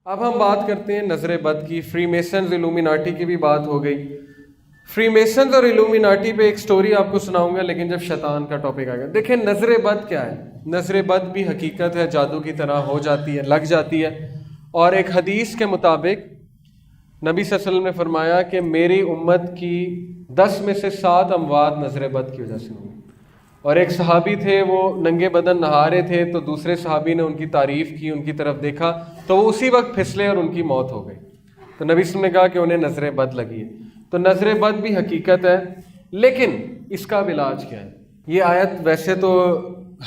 اب ہم بات کرتے ہیں نظر بد کی. فری میسنز الومیناٹی کی بھی بات ہو گئی. فری میسنز اور الومیناٹی پہ ایک سٹوری آپ کو سناؤں گا لیکن جب شیطان کا ٹاپک آئے گا. دیکھیں نظر بد کیا ہے. نظر بد بھی حقیقت ہے, جادو کی طرح ہو جاتی ہے, لگ جاتی ہے. اور ایک حدیث کے مطابق نبی صلی اللہ علیہ وسلم نے فرمایا کہ میری امت کی 10 میں سے 7 اموات نظر بد کی وجہ سے ہوئی. اور ایک صحابی تھے, وہ ننگے بدن نہا رہے تھے تو دوسرے صحابی نے ان کی تعریف کی, ان کی طرف دیکھا تو وہ اسی وقت پھسلے اور ان کی موت ہو گئی. تو نبی صلی اللہ علیہ وسلم نے کہا کہ انہیں نظر بد لگی ہے. تو نظر بد بھی حقیقت ہے, لیکن اس کا علاج کیا ہے. یہ آیت ویسے تو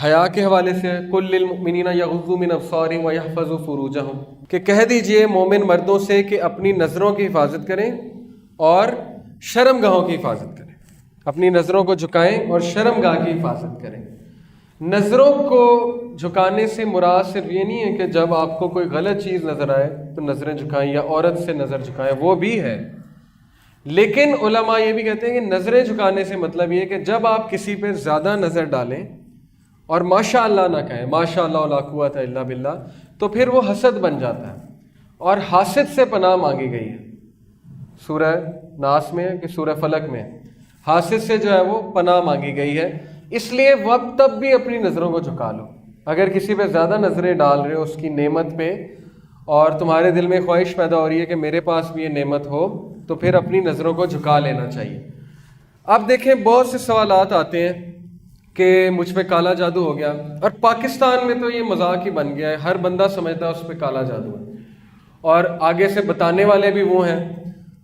حیا کے حوالے سے ہے, قل للمؤمنین یغضوا من ابصارہم ویحفظوا فروجہم, کہ کہہ دیجئے مومن مردوں سے کہ اپنی نظروں کی حفاظت کریں اور شرم گاہوں کی حفاظت کریں. اپنی نظروں کو جھکائیں اور شرم گاہ کی حفاظت کریں. نظروں کو جھکانے سے مراد صرف یہ نہیں ہے کہ جب آپ کو کوئی غلط چیز نظر آئے تو نظریں جھکائیں یا عورت سے نظر جھکائیں, وہ بھی ہے. لیکن علماء یہ بھی کہتے ہیں کہ نظریں جھکانے سے مطلب یہ ہے کہ جب آپ کسی پہ زیادہ نظر ڈالیں اور ماشاء اللہ نہ کہیں, ماشاء اللہ لا قوت الا باللہ, تو پھر وہ حسد بن جاتا ہے. اور حاسد سے پناہ مانگی گئی ہے. سورہ ناس میں ہے کہ سورہ فلق میں ہے, حاسد سے جو ہے وہ پناہ مانگی گئی ہے. اس لیے وقت تب بھی اپنی نظروں کو جھکا لو. اگر کسی پہ زیادہ نظریں ڈال رہے ہو اس کی نعمت پہ اور تمہارے دل میں خواہش پیدا ہو رہی ہے کہ میرے پاس بھی یہ نعمت ہو, تو پھر اپنی نظروں کو جھکا لینا چاہیے. اب دیکھیں بہت سے سوالات آتے ہیں کہ مجھ پہ کالا جادو ہو گیا, اور پاکستان میں تو یہ مذاق ہی بن گیا ہے, ہر بندہ سمجھتا ہے اس پہ کالا جادو ہے. اور آگے سے بتانے والے بھی وہ ہیں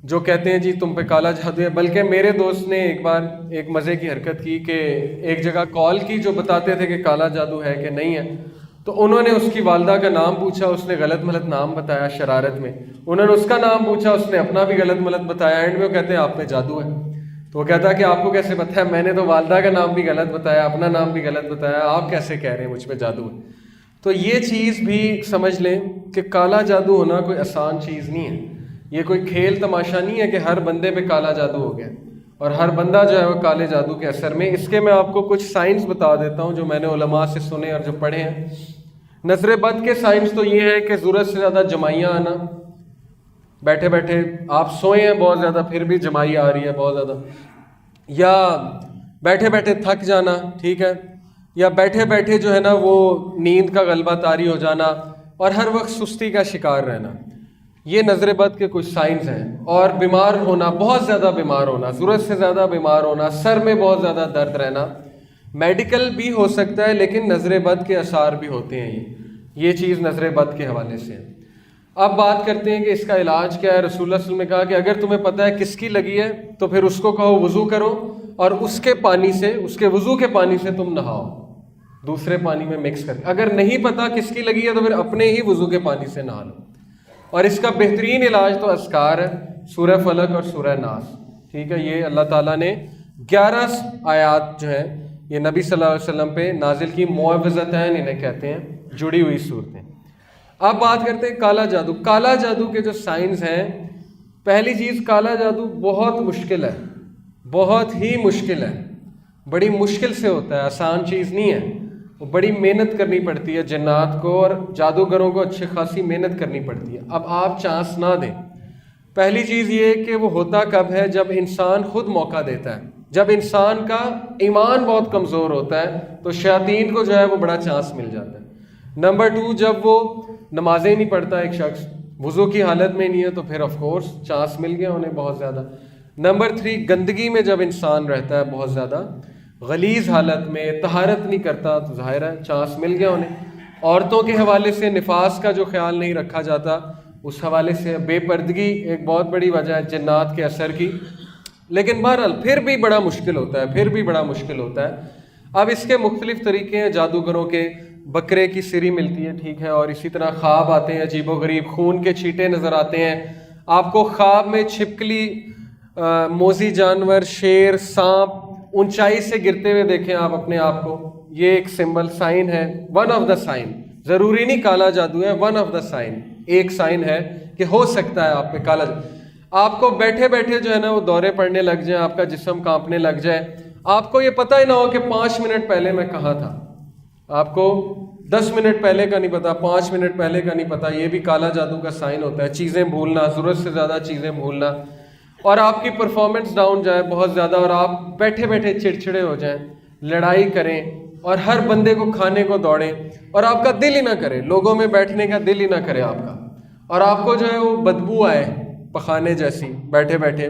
جو کہتے ہیں جی تم پہ کالا جادو ہے. بلکہ میرے دوست نے ایک بار ایک مزے کی حرکت کی کہ ایک جگہ کال کی جو بتاتے تھے کہ کالا جادو ہے کہ نہیں ہے, تو انہوں نے اس کی والدہ کا نام پوچھا, اس نے غلط ملت نام بتایا شرارت میں. انہوں نے اس کا نام پوچھا, اس نے اپنا بھی غلط ملت بتایا. اینڈ میں وہ کہتے ہیں آپ پہ جادو ہے. تو وہ کہتا ہے کہ آپ کو کیسے پتہ ہے, میں نے تو والدہ کا نام بھی غلط بتایا, اپنا نام بھی غلط بتایا, آپ کیسے کہہ رہے ہیں مجھ پہ جادو ہے. تو یہ چیز بھی سمجھ لیں کہ کالا جادو ہونا کوئی آسان چیز نہیں ہے. یہ کوئی کھیل تماشا نہیں ہے کہ ہر بندے پہ کالا جادو ہو گیا اور ہر بندہ جو ہے وہ کالے جادو کے اثر میں. اس کے میں آپ کو کچھ سائنس بتا دیتا ہوں جو میں نے علماء سے سنے اور جو پڑھے ہیں. نظر بد کے سائنس تو یہ ہے کہ ضرورت سے زیادہ جمائیاں آنا, بیٹھے بیٹھے آپ سوئے ہیں بہت زیادہ پھر بھی جمائی آ رہی ہے بہت زیادہ, یا بیٹھے بیٹھے تھک جانا, ٹھیک ہے, یا بیٹھے بیٹھے جو ہے نا وہ نیند کا غلبہ طاری ہو جانا اور ہر وقت سستی کا شکار رہنا. یہ نظر بد کے کچھ سائنس ہیں. اور بیمار ہونا, بہت زیادہ بیمار ہونا, ضرورت سے زیادہ بیمار ہونا, سر میں بہت زیادہ درد رہنا, میڈیکل بھی ہو سکتا ہے لیکن نظر بد کے آثار بھی ہوتے ہیں. یہ چیز نظر بد کے حوالے سے ہے. اب بات کرتے ہیں کہ اس کا علاج کیا ہے. رسول اللہ صلی اللہ علیہ وسلم نے کہا کہ اگر تمہیں پتہ ہے کس کی لگی ہے تو پھر اس کو کہو وضو کرو اور اس کے پانی سے, اس کے وضو کے پانی سے تم نہاؤ, دوسرے پانی میں مکس کر. اگر نہیں پتہ کس کی لگی ہے تو پھر اپنے ہی وضو کے پانی سے نہا لو. اور اس کا بہترین علاج تو اذکار ہے, سورہ فلق اور سورہ ناس, ٹھیک ہے. یہ اللہ تعالیٰ نے 11 آیات جو ہیں یہ نبی صلی اللہ علیہ وسلم پہ نازل کی, معوذتین انہیں کہتے ہیں, جڑی ہوئی صورتیں. اب بات کرتے ہیں کالا جادو. کالا جادو کے جو سائنس ہیں, پہلی چیز کالا جادو بہت مشکل ہے, بہت ہی مشکل ہے, بڑی مشکل سے ہوتا ہے, آسان چیز نہیں ہے. بڑی محنت کرنی پڑتی ہے جنات کو اور جادوگروں کو اچھی خاصی محنت کرنی پڑتی ہے. اب آپ چانس نہ دیں. پہلی چیز یہ کہ وہ ہوتا کب ہے, جب انسان خود موقع دیتا ہے. جب انسان کا ایمان بہت کمزور ہوتا ہے تو شیاطین کو جو ہے وہ بڑا چانس مل جاتا ہے. نمبر 2, جب وہ نمازیں نہیں پڑھتا ایک شخص, وضو کی حالت میں نہیں ہے, تو پھر آف کورس چانس مل گیا انہیں بہت زیادہ. نمبر 3, گندگی میں جب انسان رہتا ہے بہت زیادہ, غلیظ حالت میں, طہارت نہیں کرتا, تو ظاہر ہے چانس مل گیا انہیں. عورتوں کے حوالے سے نفاس کا جو خیال نہیں رکھا جاتا, اس حوالے سے بے پردگی ایک بہت بڑی وجہ ہے جنات کے اثر کی. لیکن بہرحال پھر بھی بڑا مشکل ہوتا ہے, اب اس کے مختلف طریقے ہیں جادوگروں کے. بکرے کی سری ملتی ہے, ٹھیک ہے, اور اسی طرح خواب آتے ہیں عجیب و غریب, خون کے چھینٹے نظر آتے ہیں آپ کو خواب میں, چھپکلی, موذی جانور, شیر, سانپ اونچائی سے گرتے ہوئے دیکھیں آپ اپنے آپ کو. یہ ایک سمبل, سائن ہے, ون آف دا سائن. ضروری نہیں کالا جادو ہے, ون آف دا سائن, ایک سائن ہے کہ ہو سکتا ہے آپ پہ کالا جادو. آپ کو بیٹھے بیٹھے جو ہے نا وہ دورے پڑنے لگ جائیں, آپ کا جسم کانپنے لگ جائے, آپ کو یہ پتہ ہی نہ ہو کہ 5 منٹ پہلے میں کہاں تھا. آپ کو 10 منٹ پہلے کا نہیں پتا، 5 منٹ پہلے کا نہیں پتا، یہ بھی کالا جادو کا سائن ہوتا ہے. چیزیں بھولنا، ضرورت سے زیادہ چیزیں بھولنا، اور آپ کی پرفارمنس ڈاؤن جائے بہت زیادہ، اور آپ بیٹھے بیٹھے چڑچڑے ہو جائیں، لڑائی کریں اور ہر بندے کو کھانے کو دوڑیں، اور آپ کا دل ہی نہ کرے، لوگوں میں بیٹھنے کا دل ہی نہ کرے آپ کا، اور آپ کو جو ہے وہ بدبو آئے پخانے جیسی بیٹھے بیٹھے،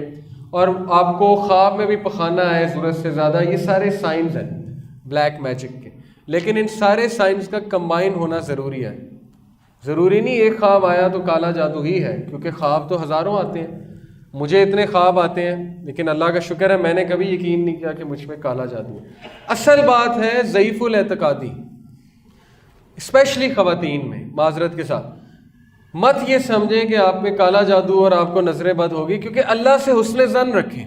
اور آپ کو خواب میں بھی پخانا آئے ضرورت سے زیادہ. یہ سارے سائنز ہیں بلیک میجک کے، لیکن ان سارے سائنس کا کمبائن ہونا ضروری ہے. ضروری نہیں ایک خواب آیا تو کالا جادو ہی ہے، کیونکہ خواب تو ہزاروں آتے ہیں. مجھے اتنے خواب آتے ہیں، لیکن اللہ کا شکر ہے میں نے کبھی یقین نہیں کیا کہ مجھ میں کالا جادو ہے. اصل بات ہے ضعیف الاعتقادی، اسپیشلی خواتین میں. معذرت کے ساتھ مت یہ سمجھیں کہ آپ میں کالا جادو اور آپ کو نظر بد ہوگی، کیونکہ اللہ سے حسن ظن رکھیں.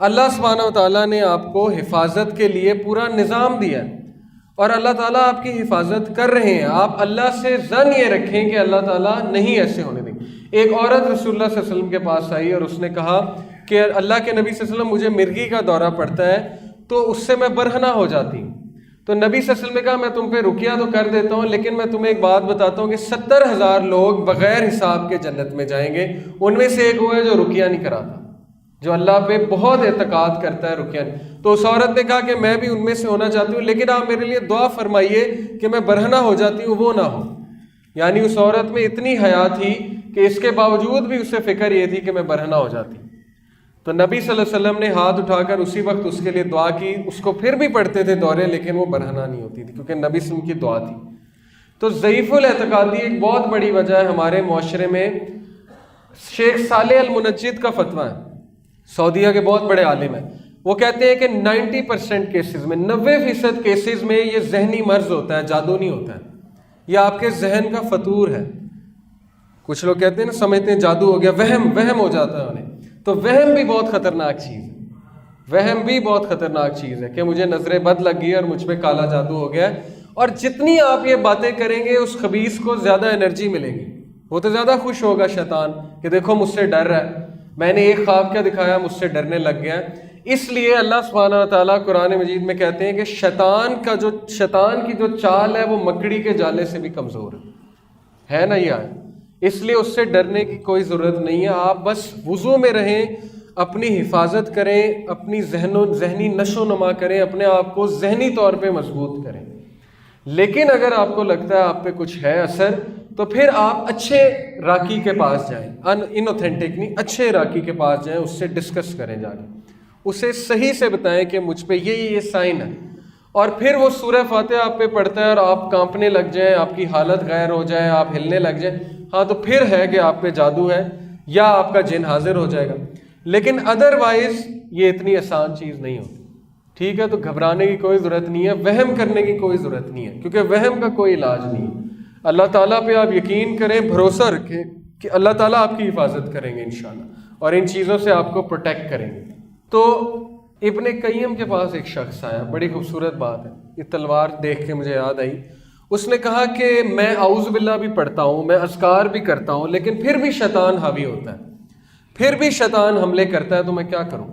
اللہ سبحانہ و تعالیٰ نے آپ کو حفاظت کے لیے پورا نظام دیا ہے، اور اللہ تعالیٰ آپ کی حفاظت کر رہے ہیں. آپ اللہ سے ظن یہ رکھیں کہ اللہ تعالیٰ نہیں ایسے ہونے دیں گے. ایک عورت رسول اللہ صلی اللہ علیہ وسلم کے پاس آئی اور اس نے کہا کہ اللہ کے نبی صلی اللہ علیہ وسلم مجھے مرغی کا دورہ پڑتا ہے تو اس سے میں برہنہ ہو جاتی ہوں. تو نبی صلی اللہ علیہ وسلم نے کہا میں تم پہ رقیہ تو کر دیتا ہوں، لیکن میں تمہیں ایک بات بتاتا ہوں کہ 70,000 لوگ بغیر حساب کے جنت میں جائیں گے. ان میں سے ایک وہ ہے جو رقیہ نہیں کراتا، جو اللہ پہ بہت اعتقاد کرتا ہے رقیہ نہیں. تو اس عورت نے کہا کہ میں بھی ان میں سے ہونا چاہتی ہوں، لیکن آپ میرے لیے دعا فرمائیے کہ میں برہنہ ہو جاتی ہوں وہ نہ ہو. یعنی اس عورت میں اتنی حیا تھی کہ اس کے باوجود بھی اسے فکر یہ تھی کہ میں برہنہ ہو جاتی. تو نبی صلی اللہ علیہ وسلم نے ہاتھ اٹھا کر اسی وقت اس کے لیے دعا کی. اس کو پھر بھی پڑھتے تھے دورے، لیکن وہ برہنہ نہیں ہوتی تھی کیونکہ نبی صلی اللہ علیہ وسلم کی دعا تھی. تو ضعیف الاعتقادی ایک بہت بڑی وجہ ہے ہمارے معاشرے میں. شیخ صالح المنجد کا فتویٰ ہے، سعودیہ کے بہت بڑے عالم ہیں. وہ کہتے ہیں کہ 90% کیسز میں، 90% کیسز میں یہ ذہنی مرض ہوتا ہے، جادو نہیں ہوتا ہے. یہ آپ کے ذہن کا فطور ہے. کچھ لوگ کہتے ہیں نا، سمجھتے ہیں جادو ہو گیا، وہم ہو جاتا ہے انہیں. تو وہم بھی بہت خطرناک چیز ہے. وہم بھی بہت خطرناک چیز ہے کہ مجھے نظر بد لگ گئی اور مجھ پہ کالا جادو ہو گیا. اور جتنی آپ یہ باتیں کریں گے اس خبیث کو زیادہ انرجی ملے گی. وہ تو زیادہ خوش ہوگا شیطان کہ دیکھو مجھ سے ڈر رہا ہے، میں نے ایک خواب کیا دکھایا، مجھ سے ڈرنے لگ گیا. اس لیے اللہ سبحانہ و تعالیٰ قرآن مجید میں کہتے ہیں کہ شیطان کی جو چال ہے وہ مکڑی کے جالے سے بھی کمزور ہے نا. یہ آئے اس لیے اس سے ڈرنے کی کوئی ضرورت نہیں ہے. آپ بس وضو میں رہیں، اپنی حفاظت کریں، اپنی ذہنی نشو و نما کریں، اپنے آپ کو ذہنی طور پہ مضبوط کریں. لیکن اگر آپ کو لگتا ہے آپ پہ کچھ ہے اثر، تو پھر آپ اچھے راکی کے پاس جائیں. انوتھینٹک نہیں، اچھے راکی کے پاس جائیں، اس سے ڈسکس کریں، جا کے اسے صحیح سے بتائیں کہ مجھ پہ یہ سائن ہے. اور پھر وہ سورہ فاتحہ آپ پہ پڑھتا ہے اور آپ کانپنے لگ جائیں، آپ کی حالت غیر ہو جائے، آپ ہلنے لگ جائیں، ہاں تو پھر ہے کہ آپ پہ جادو ہے یا آپ کا جن حاضر ہو جائے گا. لیکن ادروائز یہ اتنی آسان چیز نہیں ہوتی. ٹھیک ہے، تو گھبرانے کی کوئی ضرورت نہیں ہے، وہم کرنے کی کوئی ضرورت نہیں ہے، کیونکہ وہم کا کوئی علاج نہیں ہے. اللہ تعالیٰ پہ آپ یقین کریں، بھروسہ رکھیں کہ اللہ تعالیٰ آپ کی حفاظت کریں گے انشاءاللہ، اور ان چیزوں سے آپ کو پروٹیکٹ کریں گے. تو ابن قیم کے پاس ایک شخص آیا، بڑی خوبصورت بات ہے، یہ تلوار دیکھ کے مجھے یاد آئی. اس نے کہا کہ میں اعوذ باللہ بھی پڑھتا ہوں، میں اذکار بھی کرتا ہوں، لیکن پھر بھی شیطان حاوی ہوتا ہے، پھر بھی شیطان حملے کرتا ہے، تو میں کیا کروں؟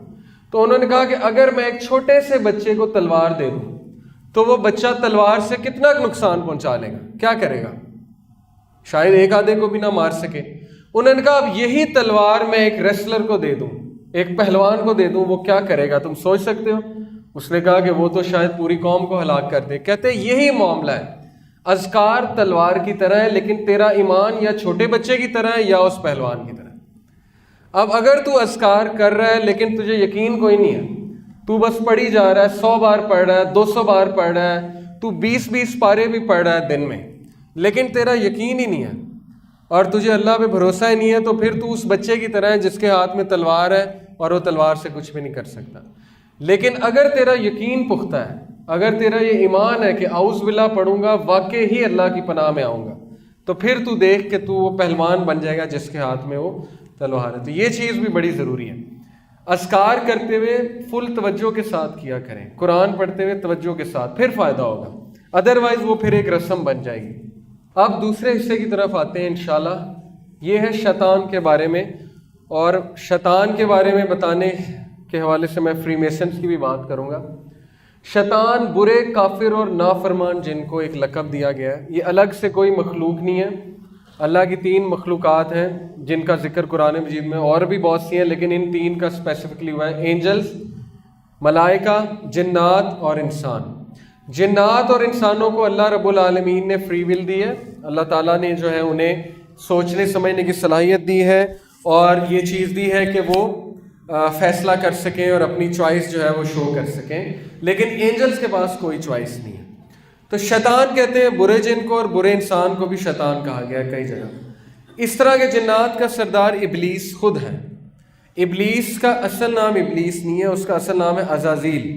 تو انہوں نے کہا کہ اگر میں ایک چھوٹے سے بچے کو تلوار دے دوں تو وہ بچہ تلوار سے کتنا نقصان پہنچا لے گا، کیا کرے گا؟ شاید ایک آدھے کو بھی نہ مار سکے. انہوں نے کہا اب یہی تلوار میں ایک ریسلر کو دے دوں، ایک پہلوان کو دے دوں، وہ کیا کرے گا؟ تم سوچ سکتے ہو؟ اس نے کہا کہ وہ تو شاید پوری قوم کو ہلاک کر دے. کہتے یہی معاملہ ہے، اذکار تلوار کی طرح ہے، لیکن تیرا ایمان یا چھوٹے بچے کی طرح ہے یا اس پہلوان کی طرح. اب اگر تو اذکار کر رہا ہے لیکن تجھے یقین کوئی نہیں ہے، تو بس پڑھی جا رہا ہے، 100 بار پڑھ رہا ہے، 200 بار پڑھ رہا ہے، تو 20 پارے بھی پڑھ رہا ہے دن میں، لیکن تیرا یقین ہی نہیں ہے اور تجھے اللہ پہ بھروسہ ہی نہیں ہے، تو پھر تو اس بچے کی طرح ہے جس کے ہاتھ میں تلوار ہے اور وہ تلوار سے کچھ بھی نہیں کر سکتا. لیکن اگر تیرا یقین پختہ ہے، اگر تیرا یہ ایمان ہے کہ اعوذ باللہ پڑھوں گا واقعی ہی اللہ کی پناہ میں آؤں گا، تو پھر تو دیکھ کہ تو وہ پہلوان بن جائے گا جس کے ہاتھ میں وہ تلوار ہے. تو یہ چیز بھی بڑی ضروری ہے. اذکار کرتے ہوئے فل توجہ کے ساتھ کیا کریں، قرآن پڑھتے ہوئے توجہ کے ساتھ، پھر فائدہ ہوگا. ادروائز وہ پھر ایک رسم بن جائے گی. اب دوسرے حصے کی طرف آتے ہیں انشاءاللہ. یہ ہے شیطان کے بارے میں، اور شیطان کے بارے میں بتانے کے حوالے سے میں فری میسنز کی بھی بات کروں گا. شیطان برے، کافر اور نافرمان جن کو ایک لقب دیا گیا ہے. یہ الگ سے کوئی مخلوق نہیں ہے. اللہ کی 3 مخلوقات ہیں جن کا ذکر قرآن مجید میں اور بھی بہت سی ہیں، لیکن ان 3 کا اسپیسیفکلی ہوا ہے: اینجلز، ملائکہ، جنات اور انسان. جنات اور انسانوں کو اللہ رب العالمین نے فری ول دی ہے. اللہ تعالیٰ نے جو ہے انہیں سوچنے سمجھنے کی صلاحیت دی ہے اور یہ چیز دی ہے کہ وہ فیصلہ کر سکیں اور اپنی چوائس جو ہے وہ شو کر سکیں. لیکن اینجلز کے پاس کوئی چوائس نہیں ہے. تو شیطان کہتے ہیں برے جن کو، اور برے انسان کو بھی شیطان کہا گیا ہے کئی جگہ. اس طرح کے جنات کا سردار ابلیس خود ہے. ابلیس کا اصل نام ابلیس نہیں ہے، اس کا اصل نام ہے عزازیل.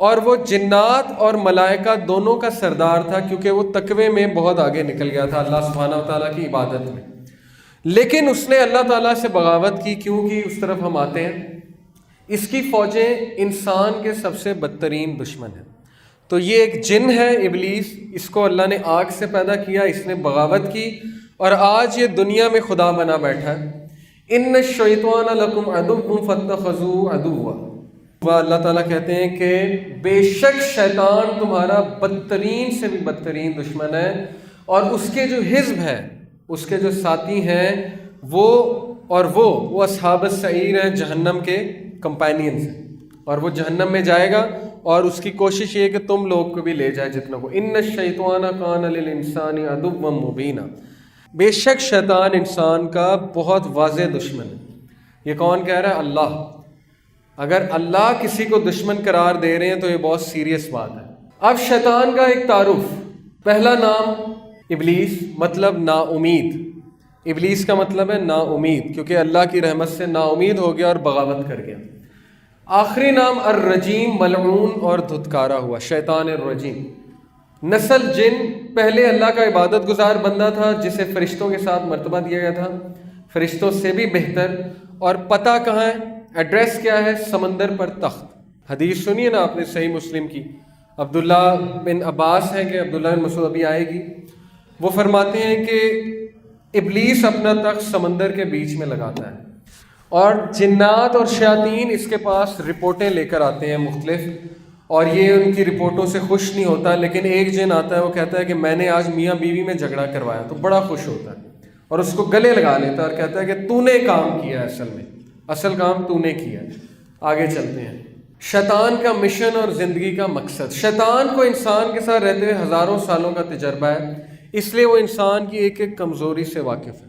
اور وہ جنات اور ملائکہ دونوں کا سردار تھا، کیونکہ وہ تقوی میں بہت آگے نکل گیا تھا اللہ سبحانہ و تعالیٰ کی عبادت میں. لیکن اس نے اللہ تعالیٰ سے بغاوت کی. کیونکہ اس طرف ہم آتے ہیں، اس کی فوجیں انسان کے سب سے بدترین دشمن ہیں. تو یہ ایک جن ہے ابلیس، اس کو اللہ نے آگ سے پیدا کیا، اس نے بغاوت کی اور آج یہ دنیا میں خدا بنا بیٹھا ہے. ان الشیطان لکم عدو فاتخذوہ عدوا. اللہ تعالیٰ کہتے ہیں کہ بے شک شیطان تمہارا بدترین سے بھی بدترین دشمن ہے، اور اس کے جو حزب ہے، اس کے جو ساتھی ہیں، وہ اصحاب السعیر ہیں، جہنم کے کمپینینز ہیں، اور وہ جہنم میں جائے گا اور اس کی کوشش یہ ہے کہ تم لوگ کو بھی لے جائے جتنا کو. ان الشیطان کان للانسان عدوا مبینا. بے شک شیطان انسان کا بہت واضح دشمن ہے. یہ کون کہہ رہا ہے؟ اللہ. اگر اللہ کسی کو دشمن قرار دے رہے ہیں تو یہ بہت سیریس بات ہے. اب شیطان کا ایک تعارف. پہلا نام ابلیس، مطلب نا امید. ابلیس کا مطلب ہے نا امید، کیونکہ اللہ کی رحمت سے نا امید ہو گیا اور بغاوت کر گیا. آخری نام الرجیم، ملعون اور دھتکارا ہوا، شیطان الرجیم. نسل جن، پہلے اللہ کا عبادت گزار بندہ تھا جسے فرشتوں کے ساتھ مرتبہ دیا گیا تھا، فرشتوں سے بھی بہتر. اور پتہ کہاں ہے؟ ایڈریس کیا ہے؟ سمندر پر تخت. حدیث سنیے نا آپ نے صحیح مسلم کی. عبداللہ بن عباس ہے کہ عبداللہ بن مسعود ابھی آئے گی، وہ فرماتے ہیں کہ ابلیس اپنا تخت سمندر کے بیچ میں لگاتا ہے، اور جنات اور شیاطین اس کے پاس رپورٹیں لے کر آتے ہیں مختلف، اور یہ ان کی رپورٹوں سے خوش نہیں ہوتا. لیکن ایک جن آتا ہے، وہ کہتا ہے کہ میں نے آج میاں بیوی میں جھگڑا کروایا، تو بڑا خوش ہوتا ہے اور اس کو گلے لگا لیتا ہے اور کہتا ہے کہ تو نے کام کیا ہے، اصل کام تو نے کیا. آگے چلتے ہیں. شیطان کا مشن اور زندگی کا مقصد. شیطان کو انسان کے ساتھ رہتے ہوئے ہزاروں سالوں کا تجربہ ہے، اس لیے وہ انسان کی ایک ایک کمزوری سے واقف ہے.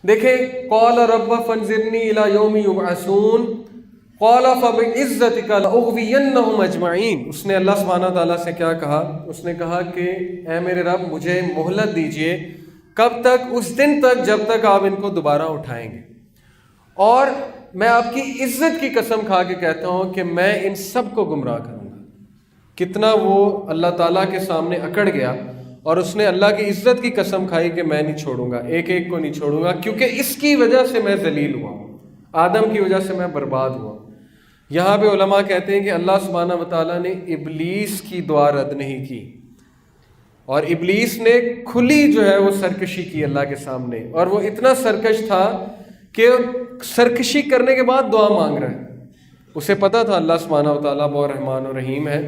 دیکھیں، قال رب فانظرنی الی یوم یبعثون قال فبعزتک لاغوینہم اجمعین. اس نے اللہ سبحانہ تعالیٰ سے کیا کہا؟ اس نے کہا کہ اے میرے رب مجھے مہلت دیجئے. کب تک؟ اس دن تک جب تک آپ ان کو دوبارہ اٹھائیں گے. اور میں آپ کی عزت کی قسم کھا کے کہتا ہوں کہ میں ان سب کو گمراہ کروں گا. کتنا وہ اللہ تعالیٰ کے سامنے اکڑ گیا، اور اس نے اللہ کی عزت کی قسم کھائی کہ میں نہیں چھوڑوں گا، ایک ایک کو نہیں چھوڑوں گا، کیونکہ اس کی وجہ سے میں ذلیل ہوا ہوں، آدم کی وجہ سے میں برباد ہوا ہوں. یہاں پہ علماء کہتے ہیں کہ اللہ سبحانہ و تعالیٰ نے ابلیس کی دعا رد نہیں کی، اور ابلیس نے کھلی جو ہے وہ سرکشی کی اللہ کے سامنے، اور وہ اتنا سرکش تھا کہ سرکشی کرنے کے بعد دعا مانگ رہا ہے. اسے پتا تھا اللہ سبحانہ و تعالیٰ بہت رحمان و رحیم ہے.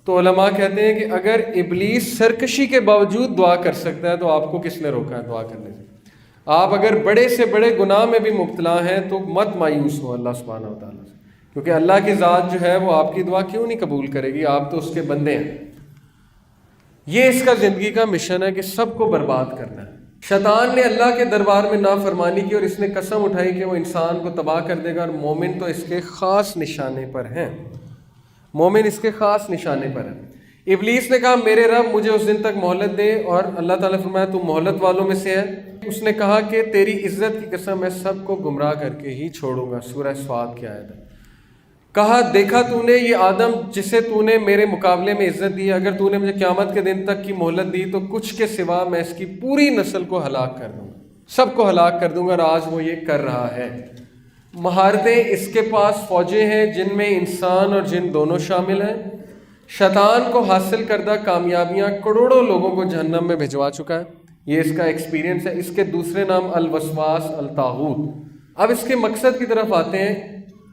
تو علماء کہتے ہیں کہ اگر ابلیس سرکشی کے باوجود دعا کر سکتا ہے تو آپ کو کس نے روکا ہے دعا کرنے سے؟ آپ اگر بڑے سے بڑے گناہ میں بھی مبتلا ہیں تو مت مایوس ہو اللہ سبحانہ و تعالیٰ سے، کیونکہ اللہ کی ذات جو ہے وہ آپ کی دعا کیوں نہیں قبول کرے گی؟ آپ تو اس کے بندے ہیں. یہ اس کا زندگی کا مشن ہے کہ سب کو برباد کرنا ہے. شیطان نے اللہ کے دربار میں نافرمانی کی، اور اس نے قسم اٹھائی کہ وہ انسان کو تباہ کر دے گا. اور مومن تو اس کے خاص نشانے پر ہیں، مومن اس کے خاص نشانے پر ہے. ابلیس نے کہا میرے رب مجھے اس دن تک مہلت دے، اور اللہ تعالیٰ فرمایا تو مہلت والوں میں سے ہے. اس نے کہا کہ تیری عزت کی قسم میں سب کو گمراہ کر کے ہی چھوڑوں گا. سورہ صاد کی آیت ہے. کہا دیکھا تو نے یہ آدم جسے تو نے میرے مقابلے میں عزت دی، اگر تو نے مجھے قیامت کے دن تک کی مہلت دی تو کچھ کے سوا میں اس کی پوری نسل کو ہلاک کر دوں گا، سب کو ہلاک کر دوں گا. اور آج وہ یہ کر رہا ہے. مہارتیں اس کے پاس فوجیں ہیں جن میں انسان اور جن دونوں شامل ہیں. شیطان کو حاصل کردہ کامیابیاں کروڑوں لوگوں کو جہنم میں بھجوا چکا ہے. یہ اس کا ایکسپیرینس ہے. اس کے دوسرے نام الوسواس الطاغوت. اب اس کے مقصد کی طرف آتے ہیں.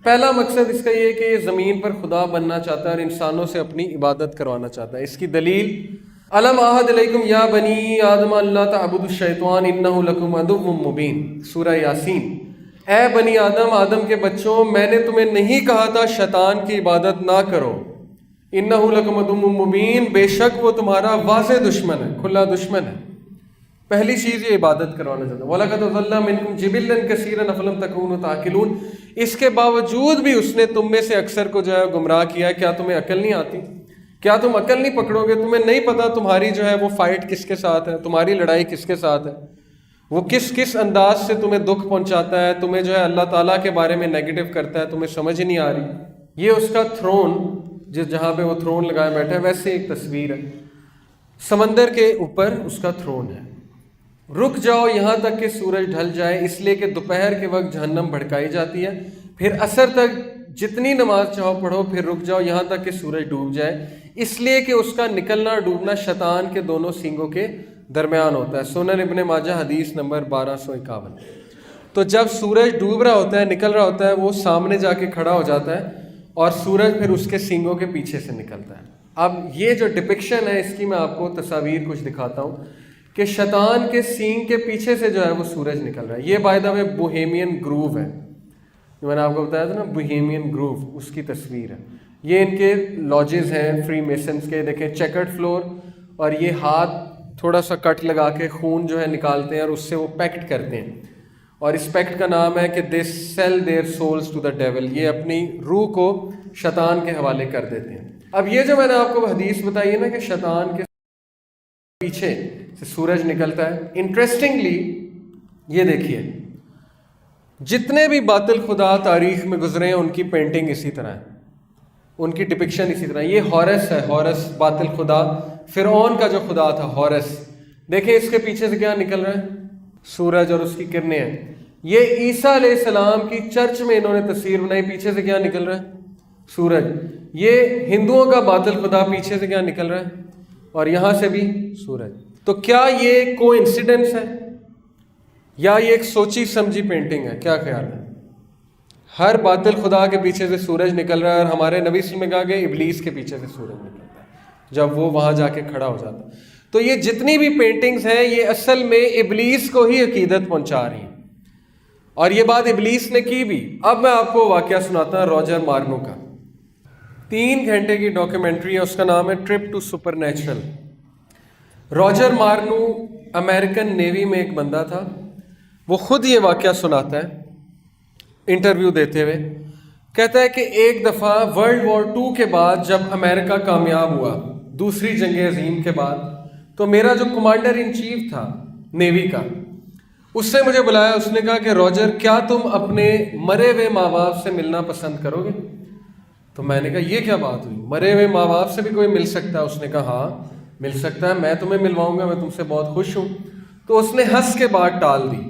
پہلا مقصد اس کا یہ ہے کہ یہ زمین پر خدا بننا چاہتا ہے اور انسانوں سے اپنی عبادت کروانا چاہتا ہے. اس کی دلیل الم عہد علیکم یا بنی آدم اللہ تعبدوا الشیطان انہ لکم عدو مبین، سورہ یاسین. اے بنی آدم، آدم کے بچوں، میں نے تمہیں نہیں کہا تھا شیطان کی عبادت نہ کرو. انہ لکم عدو مبین، بے شک وہ تمہارا واضح دشمن ہے، کھلا دشمن ہے. پہلی چیز یہ عبادت کروانا چاہتا ہے. وَلَقَدْ ضَلَّ مِنْكُمْ جِبِلًّا كَثِيرًا أَفَلَمْ تَكُونُوا تَعْقِلُونَ. اس کے باوجود بھی اس نے تم میں سے اکثر کو جو ہے گمراہ کیا ہے. کیا تمہیں عقل نہیں آتی؟ کیا تم عقل نہیں پکڑو گے؟ تمہیں نہیں پتا تمہاری جو ہے وہ فائٹ کس کے ساتھ ہے، تمہاری لڑائی کس کے ساتھ ہے، وہ کس کس انداز سے تمہیں دکھ پہنچاتا ہے، تمہیں جو ہے اللہ تعالیٰ کے بارے میں نیگیٹو کرتا ہے، تمہیں سمجھ نہیں آ رہی. یہ اس کا تھرون، جہاں پہ وہ تھرون لگائے بیٹھا ہے، ویسے ایک تصویر ہے. سمندر کے اوپر اس کا تھرون ہے. رک جاؤ یہاں تک کہ سورج ڈھل جائے، اس لیے کہ دوپہر کے وقت جہنم بھڑکائی جاتی ہے. پھر عصر تک جتنی نماز چاہو پڑھو، پھر رک جاؤ یہاں تک کہ سورج ڈوب جائے، اس لیے کہ اس کا نکلنا ڈوبنا شیطان کے دونوں سینگوں کے درمیان ہوتا ہے. سنن ابن ماجہ حدیث نمبر 1251. تو جب سورج ڈوب رہا ہوتا ہے، نکل رہا ہوتا ہے، وہ سامنے جا کے کھڑا ہو جاتا ہے اور سورج پھر اس کے سینگوں کے پیچھے سے نکلتا ہے. اب یہ جو ڈپکشن ہے اس کی میں آپ کو تصاویر کچھ دکھاتا ہوں کہ شیطان کے سینگ کے پیچھے سے جو ہے وہ سورج نکل رہا ہے. یہ by the way Bohemian grove ہے، جو میں نے آپ کو بتایا تھا نا، بوہیمین گروو، اس کی تصویر ہے. یہ ان کے لاجز ہیں فری میسنس کے. دیکھیں چیکرڈ فلور، اور یہ ہاتھ تھوڑا سا کٹ لگا کے خون جو ہے نکالتے ہیں اور اس سے وہ پیکٹ کرتے ہیں. اور اس پیکٹ کا نام ہے کہ they sell their souls to the devil. یہ اپنی روح کو شیطان کے حوالے کر دیتے ہیں. اب یہ جو میں نے آپ کو حدیث بتائی ہے نا کہ شیطان کے پیچھے سے سورج نکلتا ہے، انٹرسٹنگلی یہ دیکھیے جتنے بھی باطل خدا تاریخ میں گزرے ہیں ان کی پینٹنگ اسی طرح ہے، ان کی ڈپکشن اسی طرح. یہ ہورس ہے، ہورس باطل خدا، فرعون کا جو خدا تھا ہورس. دیکھیں اس کے پیچھے سے کیا نکل رہا ہے؟ سورج اور اس کی کرنیں ہیں. یہ عیسیٰ علیہ السلام کی چرچ میں انہوں نے تصویر بنائی، پیچھے سے کیا نکل رہا ہے؟ سورج. یہ ہندوؤں کا باطل خدا، پیچھے سے کیا نکل رہا ہے؟ اور یہاں سے بھی سورج. تو کیا یہ کو انسیڈنس ہے یا یہ ایک سوچی سمجھی پینٹنگ ہے؟ کیا خیال ہے؟ ہر باطل خدا کے پیچھے سے سورج نکل رہا ہے، اور ہمارے نبی صلی اللہ علیہ وسلم نے کہا کہ ابلیس کے پیچھے سے سورج نکلتا ہے جب وہ وہاں جا کے کھڑا ہو جاتا ہے. تو یہ جتنی بھی پینٹنگز ہیں یہ اصل میں ابلیس کو ہی عقیدت پہنچا رہی ہیں، اور یہ بات ابلیس نے کی بھی. اب میں آپ کو واقعہ سناتا ہوں راجر مارنو کا. 3 گھنٹے کی ڈاکیومنٹری ہے، اس کا نام ہے trip to supernatural. Roger Morneau American navy میں ایک بندہ تھا. وہ خود یہ واقعہ سناتا ہے انٹرویو دیتے ہوئے. کہتا ہے کہ ایک دفعہ ورلڈ وار 2 کے بعد جب امریکہ کامیاب ہوا دوسری جنگ عظیم کے بعد، تو میرا جو کمانڈر ان چیف تھا نیوی کا، اس سے مجھے بلایا. اس نے کہا کہ راجر کیا تم اپنے مرے ہوئے ماں باپ سے ملنا پسند کرو گے؟ تو میں نے کہا یہ کیا بات ہوئی، مرے ہوئے ماں باپ سے بھی کوئی مل سکتا ہے؟ اس نے کہا ہاں مل سکتا ہے، میں تمہیں ملواؤں گا، میں تم سے بہت خوش ہوں. تو اس نے ہنس کے بات ٹال دی.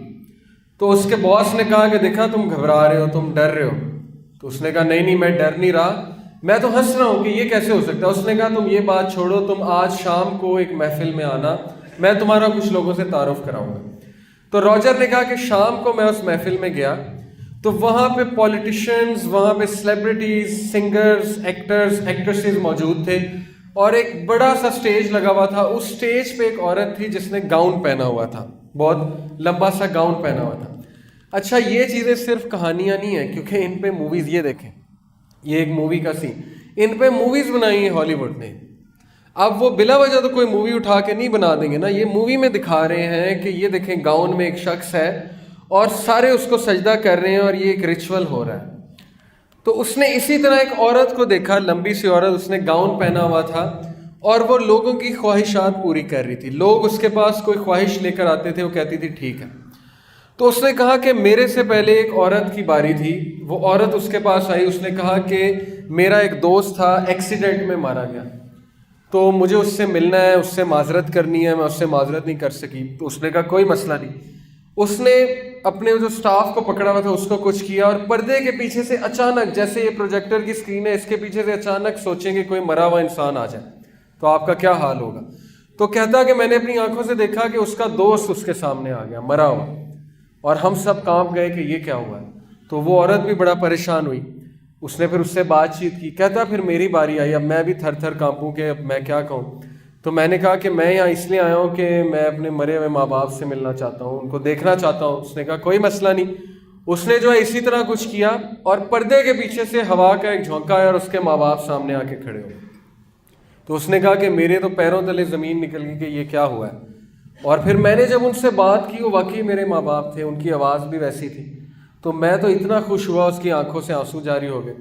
تو اس کے باس نے کہا کہ دیکھا تم گھبرا رہے ہو، تم ڈر رہے ہو. تو اس نے کہا نہیں میں ڈر نہیں رہا، میں تو ہنس رہا ہوں کہ یہ کیسے ہو سکتا ہے. اس نے کہا تم یہ بات چھوڑو، تم آج شام کو ایک محفل میں آنا، میں تمہارا کچھ لوگوں سے تعارف کراؤں گا. تو راجر نے کہا کہ شام کو میں اس محفل میں گیا تو وہاں پہ پولیٹیشنز، وہاں پہ سیلیبریٹیز، سنگرز، ایکٹرز، ایکٹریسز موجود تھے، اور ایک بڑا سا سٹیج لگا ہوا تھا. اس سٹیج پہ ایک عورت تھی جس نے گاؤن پہنا ہوا تھا، بہت لمبا سا گاؤن پہنا ہوا تھا. اچھا یہ چیزیں صرف کہانیاں نہیں ہیں، کیونکہ ان پہ موویز، یہ دیکھیں یہ ایک مووی کا سین، ان پہ موویز بنائی ہیں ہالی ووڈ نے. اب وہ بلا وجہ تو کوئی مووی اٹھا کے نہیں بنا دیں گے نا، یہ مووی میں دکھا رہے ہیں کہ یہ دیکھیں گاؤن میں ایک شخص ہے اور سارے اس کو سجدہ کر رہے ہیں اور یہ ایک ریچول ہو رہا ہے. تو اس نے اسی طرح ایک عورت کو دیکھا، لمبی سی عورت، اس نے گاؤن پہنا ہوا تھا اور وہ لوگوں کی خواہشات پوری کر رہی تھی. لوگ اس کے پاس کوئی خواہش لے کر آتے تھے، وہ کہتی تھی ٹھیک ہے. تو اس نے کہا کہ میرے سے پہلے ایک عورت کی باری تھی. وہ عورت اس کے پاس آئی، اس نے کہا کہ میرا ایک دوست تھا ایکسیڈنٹ میں مارا گیا، تو مجھے اس سے ملنا ہے، اس سے معذرت کرنی ہے، میں اس سے معذرت نہیں کر سکی. تو اس نے کہا کوئی مسئلہ نہیں. اس نے اپنے جو سٹاف کو پکڑا ہوا تھا اس کو کچھ کیا، اور پردے کے پیچھے سے اچانک، جیسے یہ پروجیکٹر کی اسکرین ہے، اس کے پیچھے سے اچانک سوچیں کہ کوئی مرا ہوا انسان آ جائے تو آپ کا کیا حال ہوگا. تو کہتا کہ میں نے اپنی آنکھوں سے دیکھا کہ اس کا دوست اس کے سامنے آ گیا مرا ہوا، اور ہم سب کانپ گئے کہ یہ کیا ہوا ہے. تو وہ عورت بھی بڑا پریشان ہوئی. اس نے پھر اس سے بات چیت کی. کہتا پھر میری باری آئی, اب میں بھی تھر تھر کانپوں کہ اب میں کیا کہوں. تو میں نے کہا کہ میں یہاں اس لیے آیا ہوں کہ میں اپنے مرے ہوئے ماں باپ سے ملنا چاہتا ہوں, ان کو دیکھنا چاہتا ہوں. اس نے کہا کوئی مسئلہ نہیں. اس نے جو ہے اسی طرح کچھ کیا اور پردے کے پیچھے سے ہوا کا ایک جھونکا آیا اور اس کے ماں باپ سامنے آ کے کھڑے ہوئے. تو اس نے کہا کہ میرے تو پیروں تلے زمین نکل گئی کہ یہ کیا ہوا ہے. اور پھر میں نے جب ان سے بات کی, وہ واقعی میرے ماں باپ تھے, ان کی آواز بھی ویسی تھی. تو میں تو اتنا خوش ہوا, اس کی آنکھوں سے آنسو جاری ہو گئے.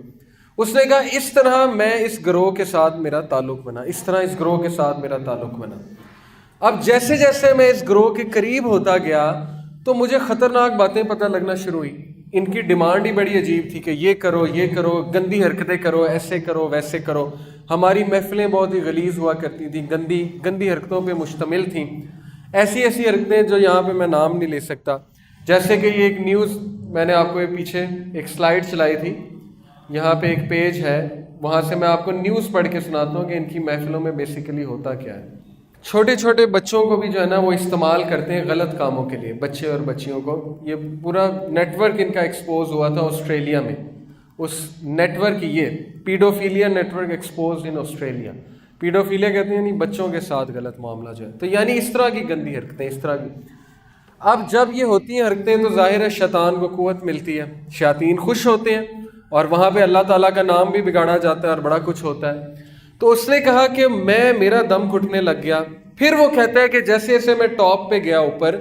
اس نے کہا اس طرح میں اس گروہ کے ساتھ میرا تعلق بنا, اس طرح اس گروہ کے ساتھ میرا تعلق بنا. اب جیسے جیسے میں اس گروہ کے قریب ہوتا گیا تو مجھے خطرناک باتیں پتہ لگنا شروع ہوئی. ان کی ڈیمانڈ ہی بڑی عجیب تھی کہ یہ کرو, گندی حرکتیں کرو, ایسے کرو, ویسے کرو. ہماری محفلیں بہت ہی غلیظ ہوا کرتی تھیں, گندی حرکتوں پہ مشتمل تھیں. ایسی حرکتیں جو یہاں پہ میں نام نہیں لے سکتا. جیسے کہ یہ ایک نیوز میں نے آپ کو پیچھے ایک سلائیڈ چلائی تھی, یہاں پہ ایک پیج ہے, وہاں سے میں آپ کو نیوز پڑھ کے سناتا ہوں کہ ان کی محفلوں میں بیسیکلی ہوتا کیا ہے. چھوٹے چھوٹے بچوں کو بھی جو ہے نا وہ استعمال کرتے ہیں غلط کاموں کے لیے, بچے اور بچیوں کو. یہ پورا نیٹ ورک ان کا ایکسپوز ہوا تھا آسٹریلیا میں. اس نیٹ ورک, یہ paedophilia network expose in Australia. Paedophilia کہتے ہیں یعنی بچوں کے ساتھ غلط معاملہ جو ہے, تو یعنی اس طرح کی گندی حرکتیں, اس طرح کی. اب جب یہ ہوتی ہیں حرکتیں تو ظاہر ہے شیطان کو قوت ملتی ہے, شیاطین خوش ہوتے ہیں اور وہاں پہ اللہ تعالیٰ کا نام بھی بگاڑا جاتا ہے اور بڑا کچھ ہوتا ہے. تو اس نے کہا کہ میرا دم گھٹنے لگ گیا. پھر وہ کہتا ہے کہ جیسے جیسے میں ٹاپ پہ گیا اوپر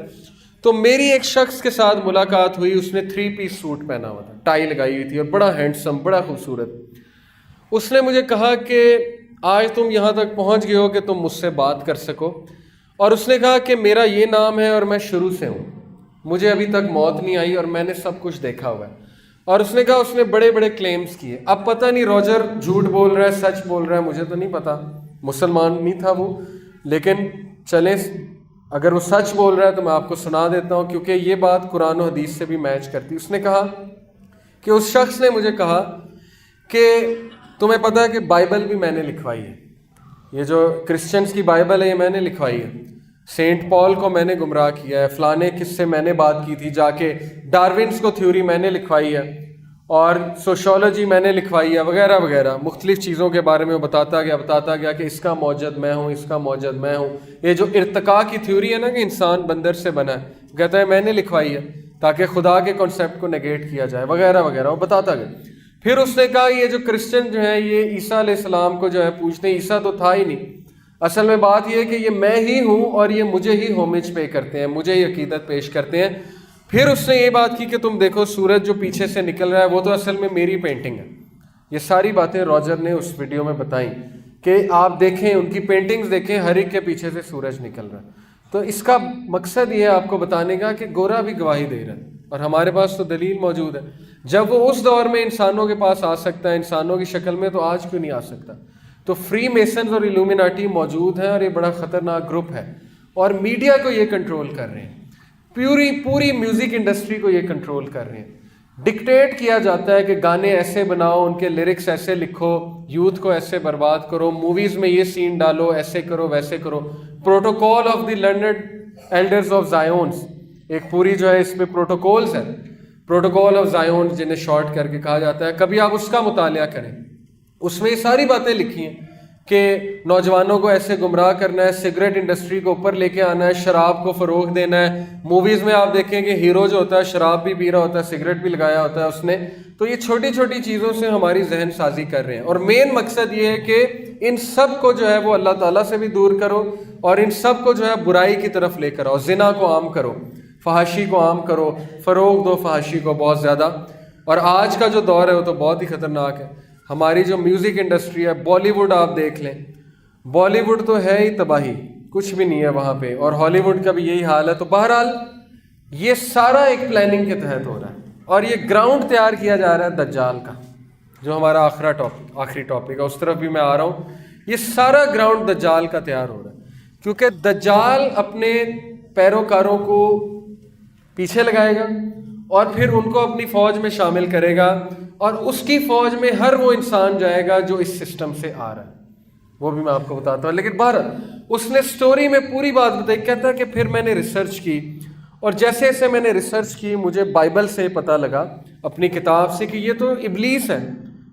تو میری ایک شخص کے ساتھ ملاقات ہوئی. اس نے 3 پیس سوٹ پہنا ہوا تھا, ٹائی لگائی ہوئی تھی اور بڑا ہینڈسم, بڑا خوبصورت. اس نے مجھے کہا کہ آج تم یہاں تک پہنچ گئے ہو کہ تم مجھ سے بات کر سکو. اور اس نے کہا کہ میرا یہ نام ہے اور میں شروع سے ہوں, مجھے ابھی تک موت نہیں آئی اور میں نے سب کچھ دیکھا ہوا ہے. اور اس نے کہا اس نے بڑے بڑے کلیمز کیے. اب پتہ نہیں روجر جھوٹ بول رہا ہے سچ بول رہا ہے, مجھے تو نہیں پتا, مسلمان نہیں تھا وہ. لیکن چلیں اگر وہ سچ بول رہا ہے تو میں آپ کو سنا دیتا ہوں کیونکہ یہ بات قرآن و حدیث سے بھی میچ کرتی. اس نے کہا کہ اس شخص نے مجھے کہا کہ تمہیں پتہ ہے کہ بائبل بھی میں نے لکھوائی ہے, یہ جو کرسچنز کی بائبل ہے یہ میں نے لکھوائی ہے. سینٹ پال کو میں نے گمراہ کیا ہے, فلانے کس سے میں نے بات کی تھی جا کے, ڈارونس کو تھیوری میں نے لکھوائی ہے اور سوشولوجی میں نے لکھوائی ہے وغیرہ وغیرہ. مختلف چیزوں کے بارے میں بتاتا گیا کہ اس کا موجد میں ہوں, اس کا موجد میں ہوں. یہ جو ارتقاء کی تھیوری ہے نا کہ انسان بندر سے بنا ہے, کہتا ہے میں نے لکھوائی ہے تاکہ خدا کے کانسیپٹ کو نیگیٹ کیا جائے وغیرہ وغیرہ, وہ بتاتا گیا. پھر اس نے کہا یہ جو کرسچن جو ہیں یہ عیسیٰ علیہ السلام کو جو ہے پوچھتے ہیں, عیسیٰ تو تھا ہی نہیں. اصل میں بات یہ ہے کہ یہ میں ہی ہوں اور یہ مجھے ہی ہومج پے کرتے ہیں, مجھے ہی عقیدت پیش کرتے ہیں. پھر اس نے یہ بات کی کہ تم دیکھو سورج جو پیچھے سے نکل رہا ہے وہ تو اصل میں میری پینٹنگ ہے. یہ ساری باتیں روجر نے اس ویڈیو میں بتائیں کہ آپ دیکھیں, ان کی پینٹنگز دیکھیں, ہر ایک کے پیچھے سے سورج نکل رہا ہے. تو اس کا مقصد یہ ہے آپ کو بتانے کا کہ گورا بھی گواہی دے رہا ہے اور ہمارے پاس تو دلیل موجود ہے. جب وہ اس دور میں انسانوں کے پاس آ سکتا ہے انسانوں کی شکل میں, تو آج کیوں نہیں آ سکتا؟ تو فری میسنز اور ایلومیناٹی موجود ہیں اور یہ بڑا خطرناک گروپ ہے اور میڈیا کو یہ کنٹرول کر رہے ہیں, پوری میوزک انڈسٹری کو یہ کنٹرول کر رہے ہیں. ڈکٹیٹ کیا جاتا ہے کہ گانے ایسے بناؤ, ان کے لیرکس ایسے لکھو, یوتھ کو ایسے برباد کرو, موویز میں یہ سین ڈالو, ایسے کرو ویسے کرو. Protocol of the learned elders of Zions, ایک پوری جو ہے اس میں پروٹوکولز ہیں, پروٹوکول آف زائونز جنہیں شارٹ کر کے کہا جاتا ہے. کبھی آپ اس کا مطالعہ کریں, اس میں یہ ساری باتیں لکھی ہیں کہ نوجوانوں کو ایسے گمراہ کرنا ہے, سگریٹ انڈسٹری کو اوپر لے کے آنا ہے, شراب کو فروغ دینا ہے. موویز میں آپ دیکھیں کہ ہیرو جو ہوتا ہے شراب بھی پی رہا ہوتا ہے, سگریٹ بھی لگایا ہوتا ہے اس نے. تو یہ چھوٹی چھوٹی چیزوں سے ہماری ذہن سازی کر رہے ہیں اور مین مقصد یہ ہے کہ ان سب کو جو ہے وہ اللہ تعالیٰ سے بھی دور کرو اور ان سب کو جو ہے برائی کی طرف لے کر آؤ. زنا کو عام کرو, فحاشی کو عام کرو, فروغ دو فحاشی کو بہت زیادہ. اور آج کا جو دور ہے وہ تو بہت ہی خطرناک ہے. ہماری جو میوزک انڈسٹری ہے, بالی ووڈ آپ دیکھ لیں, بالی ووڈ تو ہے ہی تباہی, کچھ بھی نہیں ہے وہاں پہ, اور ہالی ووڈ کا بھی یہی حال ہے. تو بہرحال یہ سارا ایک پلاننگ کے تحت ہو رہا ہے اور یہ گراؤنڈ تیار کیا جا رہا ہے دجال کا, جو ہمارا آخری ٹاپک ہے, اس طرف بھی میں آ رہا ہوں. یہ سارا گراؤنڈ دجال کا تیار ہو رہا ہے کیونکہ دجال اپنے پیروکاروں کو پیچھے لگائے گا اور پھر ان کو اپنی فوج میں شامل کرے گا اور اس کی فوج میں ہر وہ انسان جائے گا جو اس سسٹم سے آ رہا ہے. وہ بھی میں آپ کو بتاتا ہوں. لیکن بہرحال اس نے سٹوری میں پوری بات بتائی. کہتا ہے کہ پھر میں نے ریسرچ کی اور جیسے جیسے میں نے ریسرچ کی مجھے بائبل سے پتہ لگا, اپنی کتاب سے, کہ یہ تو ابلیس ہے.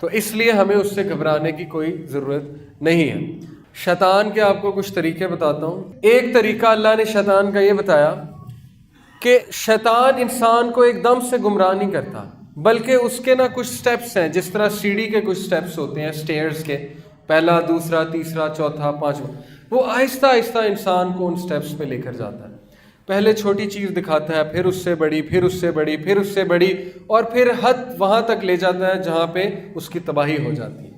تو اس لیے ہمیں اس سے گھبرانے کی کوئی ضرورت نہیں ہے۔ شیطان کے آپ کو کچھ طریقے بتاتا ہوں۔ ایک طریقہ اللہ نے شیطان کا یہ بتایا کہ شیطان انسان کو ایک دم سے گمراہ نہیں کرتا، بلکہ اس کے کچھ سٹیپس ہیں، جس طرح سیڑھی کے کچھ سٹیپس ہوتے ہیں، سٹیئرز کے، پہلا، دوسرا، تیسرا، چوتھا، پانچواں، وہ آہستہ آہستہ انسان کو ان سٹیپس پہ لے کر جاتا ہے۔ پہلے چھوٹی چیز دکھاتا ہے، پھر اس سے بڑی، پھر اس سے بڑی، پھر اس سے بڑی، اور پھر حد وہاں تک لے جاتا ہے جہاں پہ اس کی تباہی ہو جاتی ہے۔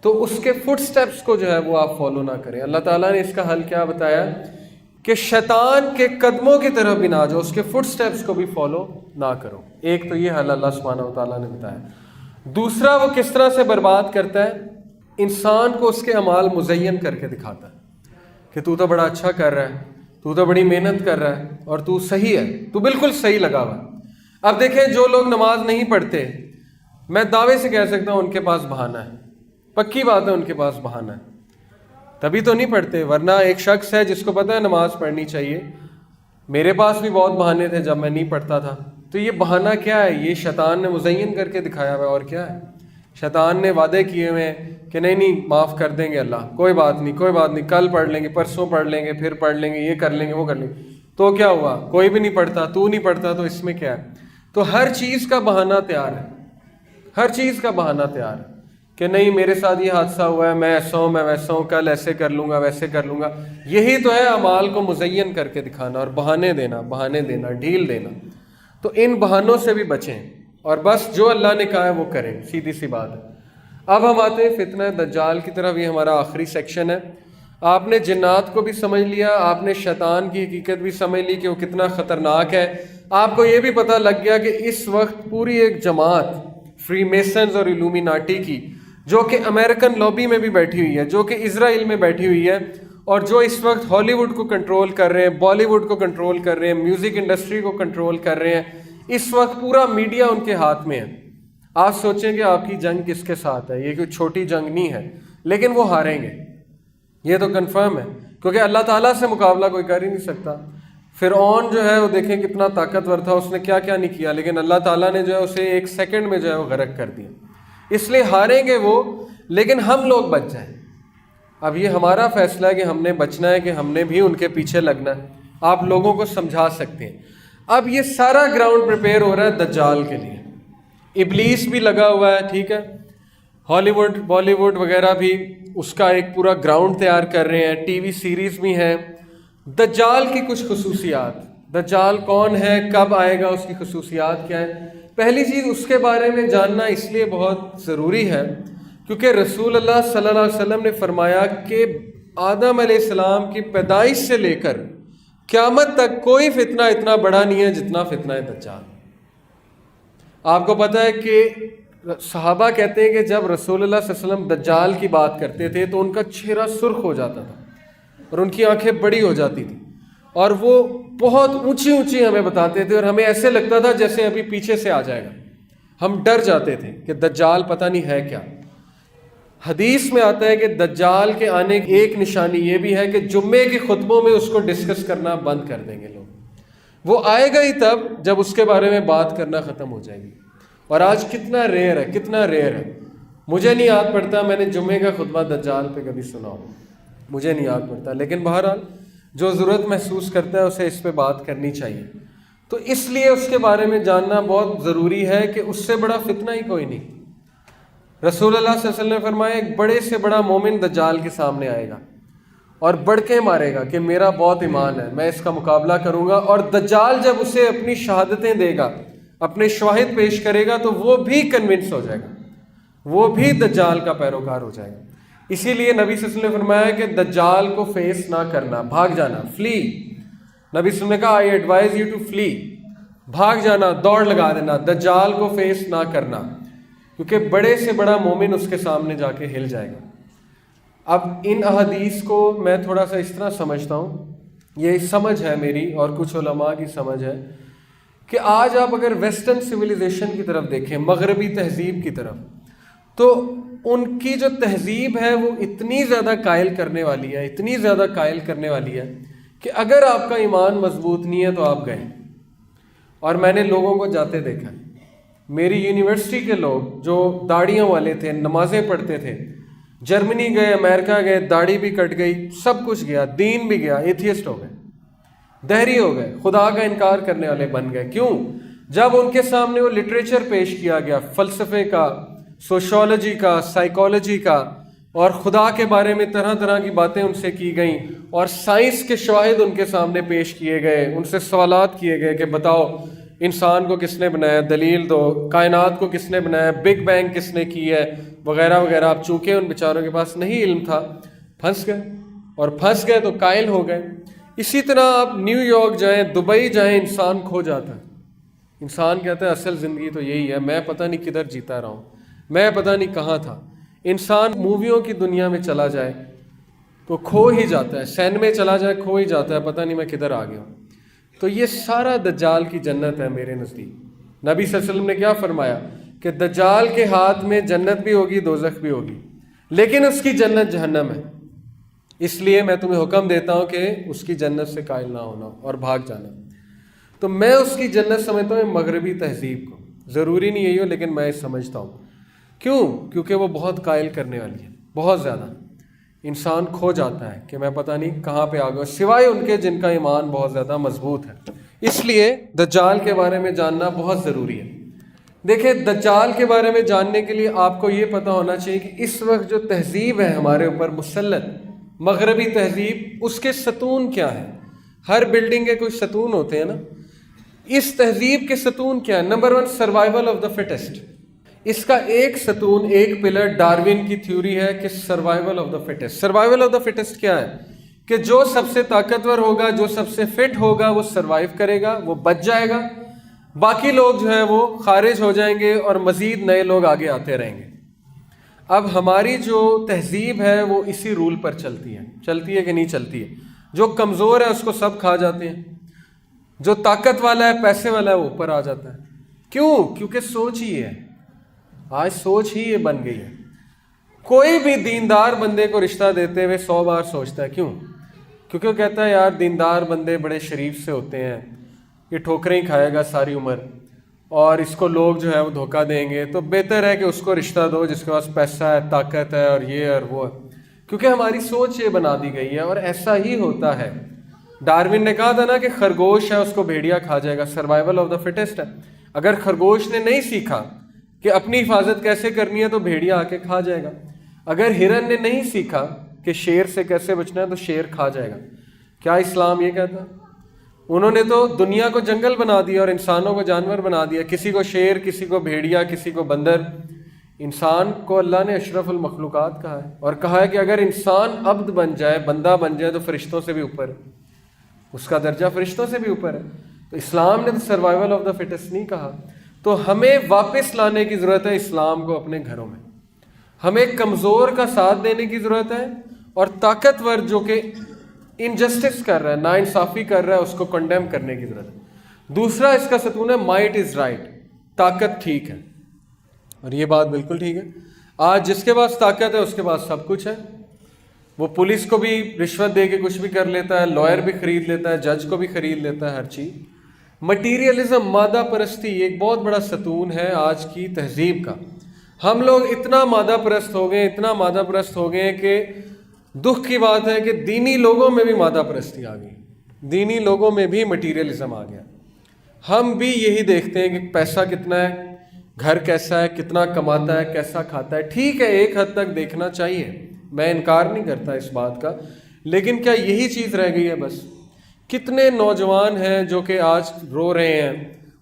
تو اس کے فٹ سٹیپس کو جو ہے وہ آپ فالو نہ کریں۔ اللہ تعالیٰ نے اس کا حل کیا بتایا کہ شیطان کے قدموں کی طرف بھی نہ جاؤ، اس کے فٹ سٹیپس کو بھی فالو نہ کرو۔ ایک تو یہ حل اللہ سبحانہ و تعالیٰ نے بتایا۔ دوسرا، وہ کس طرح سے برباد کرتا ہے؟ انسان کو اس کے اعمال مزین کر کے دکھاتا ہے کہ تو بڑا اچھا کر رہا ہے، تو بڑی محنت کر رہا ہے، اور تو صحیح ہے، تو بالکل صحیح لگا ہوا ہے۔ اب دیکھیں، جو لوگ نماز نہیں پڑھتے، میں دعوے سے کہہ سکتا ہوں ان کے پاس بہانہ ہے، پکی بات ہے، ان کے پاس بہانہ ہے، تبھی تو نہیں پڑھتے۔ ورنہ ایک شخص ہے جس کو پتہ ہے نماز پڑھنی چاہیے، میرے پاس بھی بہت بہانے تھے جب میں نہیں پڑھتا تھا، تو یہ بہانہ کیا ہے؟ یہ شیطان نے مزین کر کے دکھایا ہوا ہے، اور کیا ہے؟ شیطان نے وعدے کیے ہوئے ہیں کہ نہیں معاف کر دیں گے اللہ، کوئی بات نہیں، کوئی بات نہیں، کل پڑھ لیں گے، پرسوں پڑھ لیں گے، پھر پڑھ لیں گے، یہ کر لیں گے، وہ کر لیں گے۔ تو کیا ہوا؟ کوئی بھی نہیں پڑھتا، تو نہیں پڑھتا، تو اس میں کیا ہے؟ تو ہر چیز کا بہانہ تیار ہے، ہر چیز کا بہانہ تیار ہے کہ نہیں میرے ساتھ یہ حادثہ ہوا ہے، میں ایسا ہوں، میں ویسا ہوں، کل ایسے کر لوں گا، ویسے کر لوں گا۔ یہی تو ہے اعمال کو مزین کر کے دکھانا اور بہانے دینا، ڈھیل دینا۔ تو ان بہانوں سے بھی بچیں اور بس جو اللہ نے کہا ہے وہ کریں، سیدھی سی بات ہے۔ اب ہم آتے ہیں فتنہ دجال کی طرف، یہ ہمارا آخری سیکشن ہے۔ آپ نے جنات کو بھی سمجھ لیا، آپ نے شیطان کی حقیقت بھی سمجھ لی کہ وہ کتنا خطرناک ہے، آپ کو یہ بھی پتہ لگ گیا کہ اس وقت پوری ایک جماعت فری میسنز اور الومیناٹی کی، جو کہ امریکن لابی میں بھی بیٹھی ہوئی ہے، جو کہ اسرائیل میں بیٹھی ہوئی ہے، اور جو اس وقت ہالی ووڈ کو کنٹرول کر رہے ہیں، بالی ووڈ کو کنٹرول کر رہے ہیں، میوزک انڈسٹری کو کنٹرول کر رہے ہیں، اس وقت پورا میڈیا ان کے ہاتھ میں ہے۔ آپ سوچیں کہ آپ کی جنگ کس کے ساتھ ہے؟ یہ کوئی چھوٹی جنگ نہیں ہے، لیکن وہ ہاریں گے، یہ تو کنفرم ہے، کیونکہ اللہ تعالیٰ سے مقابلہ کوئی کر ہی نہیں سکتا۔ فرعون جو ہے وہ دیکھیں کتنا طاقتور تھا، اس نے کیا کیا نہیں کیا، لیکن اللہ تعالیٰ نے جو ہے اسے ایک سیکنڈ میں جو ہے وہ غرق کر دیا۔ اس لیے ہاریں گے وہ، لیکن ہم لوگ بچ جائیں۔ اب یہ ہمارا فیصلہ ہے کہ ہم نے بچنا ہے، کہ ہم نے بھی ان کے پیچھے لگنا ہے۔ آپ لوگوں کو سمجھا سکتے ہیں۔ اب یہ سارا گراؤنڈ پریپیئر ہو رہا ہے دجال کے لیے، ابلیس بھی لگا ہوا ہے، ٹھیک ہے، ہالی ووڈ، بالی ووڈ وغیرہ بھی اس کا ایک پورا گراؤنڈ تیار کر رہے ہیں، ٹی وی سیریز بھی ہیں۔ دجال کی کچھ خصوصیات، دجال کون ہے، کب آئے گا، اس کی خصوصیات کیا ہیں؟ پہلی چیز، اس کے بارے میں جاننا اس لیے بہت ضروری ہے کیونکہ رسول اللہ صلی اللہ علیہ وسلم نے فرمایا کہ آدم علیہ السلام کی پیدائش سے لے کر قیامت تک کوئی فتنہ اتنا بڑا نہیں ہے جتنا فتنہ دجال۔ آپ کو پتہ ہے کہ صحابہ کہتے ہیں کہ جب رسول اللہ صلی اللہ علیہ وسلم دجال کی بات کرتے تھے تو ان کا چہرہ سرخ ہو جاتا تھا اور ان کی آنکھیں بڑی ہو جاتی تھی، اور وہ بہت اونچی اونچی ہمیں بتاتے تھے، اور ہمیں ایسے لگتا تھا جیسے ابھی پیچھے سے آ جائے گا۔ ہم ڈر جاتے تھے کہ دجال پتہ نہیں ہے کیا۔ حدیث میں آتا ہے کہ دجال کے آنے کی ایک نشانی یہ بھی ہے کہ جمعے کے خطبوں میں اس کو ڈسکس کرنا بند کر دیں گے لوگ۔ وہ آئے گا ہی تب جب اس کے بارے میں بات کرنا ختم ہو جائے گی۔ اور آج کتنا ریئر ہے، کتنا ریئر ہے۔ مجھے نہیں یاد پڑتا میں نے جمعے کا خطبہ دجال پہ کبھی سنا ہو، مجھے نہیں یاد پڑتا، لیکن بہرحال جو ضرورت محسوس کرتا ہے اسے اس پہ بات کرنی چاہیے۔ تو اس لیے اس کے بارے میں جاننا بہت ضروری ہے کہ اس سے بڑا فتنہ ہی کوئی نہیں۔ رسول اللہ صلی اللہ علیہ وسلم نے فرمایا ایک بڑے سے بڑا مومن دجال کے سامنے آئے گا اور بڑکے مارے گا کہ میرا بہت ایمان ہے، میں اس کا مقابلہ کروں گا، اور دجال جب اسے اپنی شہادتیں دے گا، اپنے شواہد پیش کرے گا، تو وہ بھی کنونس ہو جائے گا، وہ بھی دجال کا پیروکار ہو جائے گا۔ اسی لیے نبی صلی اللہ علیہ وسلم نے فرمایا کہ دجال کو فیس نہ کرنا، بھاگ جانا، فلی۔ نبی صلی اللہ علیہ وسلم نے کہا آئی ایڈوائز یو ٹو فلی، بھاگ جانا، دوڑ لگا دینا، دجال کو فیس نہ کرنا، کیونکہ بڑے سے بڑا مومن اس کے سامنے جا کے ہل جائے گا۔ اب ان احادیث کو میں تھوڑا سا اس طرح سمجھتا ہوں، یہ سمجھ ہے میری اور کچھ علماء کی سمجھ ہے، کہ آج آپ اگر ویسٹرن سویلائزیشن کی طرف دیکھیں، مغربی تہذیب کی طرف، تو ان کی جو تہذیب ہے وہ اتنی زیادہ قائل کرنے والی ہے، اتنی زیادہ قائل کرنے والی ہے کہ اگر آپ کا ایمان مضبوط نہیں ہے تو آپ گئے۔ اور میں نے لوگوں کو جاتے دیکھا، میری یونیورسٹی کے لوگ جو داڑھیوں والے تھے، نمازیں پڑھتے تھے، جرمنی گئے، امریکہ گئے، داڑھی بھی کٹ گئی، سب کچھ گیا، دین بھی گیا، ایتھیسٹ ہو گئے، دہری ہو گئے، خدا کا انکار کرنے والے بن گئے۔ کیوں؟ جب ان کے سامنے وہ لٹریچر پیش کیا گیا، فلسفے کا، سوشولوجی کا، سائیکالوجی کا، اور خدا کے بارے میں طرح طرح کی باتیں ان سے کی گئیں، اور سائنس کے شواہد ان کے سامنے پیش کیے گئے، ان سے سوالات کیے گئے کہ بتاؤ انسان کو کس نے بنایا، دلیل دو، کائنات کو کس نے بنایا، بگ بینگ کس نے کی ہے، وغیرہ وغیرہ۔ اب چونکہ ان بیچاروں کے پاس نہیں علم تھا، پھنس گئے، اور پھنس گئے تو قائل ہو گئے۔ اسی طرح آپ نیو یارک جائیں، دبئی جائیں، انسان کھو جاتا ہے۔ انسان کہتا ہے اصل زندگی تو یہی ہے، میں پتہ نہیں کدھر جیتا رہا ہوں، میں پتہ نہیں کہاں تھا۔ انسان موویوں کی دنیا میں چلا جائے تو کھو ہی جاتا ہے، سین میں چلا جائے کھو ہی جاتا ہے، پتہ نہیں میں کدھر آ گیا ہوں۔ تو یہ سارا دجال کی جنت ہے میرے نزدیک۔ نبی صلی اللہ علیہ وسلم نے کیا فرمایا کہ دجال کے ہاتھ میں جنت بھی ہوگی، دوزخ بھی ہوگی، لیکن اس کی جنت جہنم ہے۔ اس لیے میں تمہیں حکم دیتا ہوں کہ اس کی جنت سے قائل نہ ہونا اور بھاگ جانا۔ تو میں اس کی جنت سمجھتا ہوں مغربی تہذیب کو، ضروری نہیں یہی ہو لیکن میں سمجھتا ہوں۔ کیوں؟ کیونکہ وہ بہت قائل کرنے والی ہے، بہت زیادہ۔ انسان کھو جاتا ہے کہ میں پتہ نہیں کہاں پہ آ گیا، سوائے ان کے جن کا ایمان بہت زیادہ مضبوط ہے۔ اس لیے دجال کے بارے میں جاننا بہت ضروری ہے۔ دیکھیں، دجال کے بارے میں جاننے کے لیے آپ کو یہ پتہ ہونا چاہیے کہ اس وقت جو تہذیب ہے ہمارے اوپر مسلط، مغربی تہذیب، اس کے ستون کیا ہیں۔ ہر بلڈنگ کے کوئی ستون ہوتے ہیں نا، اس تہذیب کے ستون کیا ہے؟ Number 1، survival of the fittest. اس کا ایک ستون، ایک پلر ڈارون کی تھیوری ہے کہ survival of the fittest. Survival of the fittest کیا ہے؟ کہ جو سب سے طاقتور ہوگا، جو سب سے فٹ ہوگا، وہ سروائیو کرے گا، وہ بچ جائے گا، باقی لوگ جو ہے وہ خارج ہو جائیں گے اور مزید نئے لوگ آگے آتے رہیں گے۔ اب ہماری جو تہذیب ہے وہ اسی رول پر چلتی ہے کہ نہیں چلتی ہے؟ جو کمزور ہے اس کو سب کھا جاتے ہیں، جو طاقت والا ہے، پیسے والا ہے، وہ اوپر آ جاتا ہے۔ کیوں؟ کیونکہ سوچ ہی ہے، آج سوچ ہی یہ بن گئی ہے۔ کوئی بھی دیندار بندے کو رشتہ دیتے ہوئے 100 بار سوچتا ہے۔ کیوں؟ کیونکہ وہ کہتا ہے یار دیندار بندے بڑے شریف سے ہوتے ہیں، یہ ٹھوکریں ہی کھائے گا ساری عمر، اور اس کو لوگ جو ہے وہ دھوکہ دیں گے، تو بہتر ہے کہ اس کو رشتہ دو جس کے پاس پیسہ ہے، طاقت ہے، اور یہ اور وہ ہے۔ کیونکہ ہماری سوچ یہ بنا دی گئی ہے، اور ایسا ہی ہوتا ہے۔ ڈارون نے کہا تھا نا کہ خرگوش ہے اس کو بھیڑیا کھا جائے گا، سروائیول آف دا فٹسٹ ہے۔ اگر خرگوش نے نہیں سیکھا کہ اپنی حفاظت کیسے کرنی ہے تو بھیڑیا آ کے کھا جائے گا۔ اگر ہرن نے نہیں سیکھا کہ شیر سے کیسے بچنا ہے تو شیر کھا جائے گا۔ کیا اسلام یہ کہتا ہے؟ انہوں نے تو دنیا کو جنگل بنا دیا اور انسانوں کو جانور بنا دیا، کسی کو شیر، کسی کو بھیڑیا، کسی کو بندر۔ انسان کو اللہ نے اشرف المخلوقات کہا ہے، اور کہا ہے کہ اگر انسان عبد بن جائے، بندہ بن جائے، تو فرشتوں سے بھی اوپر ہے، اس کا درجہ فرشتوں سے بھی اوپر ہے۔ تو اسلام نے تو سروائیول آف دا فٹسٹ نہیں کہا۔ تو ہمیں واپس لانے کی ضرورت ہے اسلام کو اپنے گھروں میں۔ ہمیں کمزور کا ساتھ دینے کی ضرورت ہے، اور طاقتور جو کہ انجسٹس کر رہا ہے، ناانصافی کر رہا ہے، اس کو کنڈیم کرنے کی ضرورت ہے۔ دوسرا اس کا ستون ہے مائٹ از رائٹ، طاقت ٹھیک ہے، اور یہ بات بالکل ٹھیک ہے۔ آج جس کے پاس طاقت ہے اس کے پاس سب کچھ ہے، وہ پولیس کو بھی رشوت دے کے کچھ بھی کر لیتا ہے، لائر بھی خرید لیتا ہے، جج کو بھی خرید لیتا ہے، ہر چیز۔ مٹیریلزم، مادہ پرستی، ایک بہت بڑا ستون ہے آج کی تہذیب کا۔ ہم لوگ اتنا مادہ پرست ہو گئے، اتنا مادہ پرست ہو گئے کہ دکھ کی بات ہے کہ دینی لوگوں میں بھی مادہ پرستی آ گئی، دینی لوگوں میں بھی مٹیریلزم آ گیا۔ ہم بھی یہی دیکھتے ہیں کہ پیسہ کتنا ہے، گھر کیسا ہے، کتنا کماتا ہے، کیسا کھاتا ہے۔ ٹھیک ہے، ایک حد تک دیکھنا چاہیے، میں انکار نہیں کرتا اس بات کا، لیکن کیا یہی چیز رہ گئی ہے بس؟ کتنے نوجوان ہیں جو کہ آج رو رہے ہیں،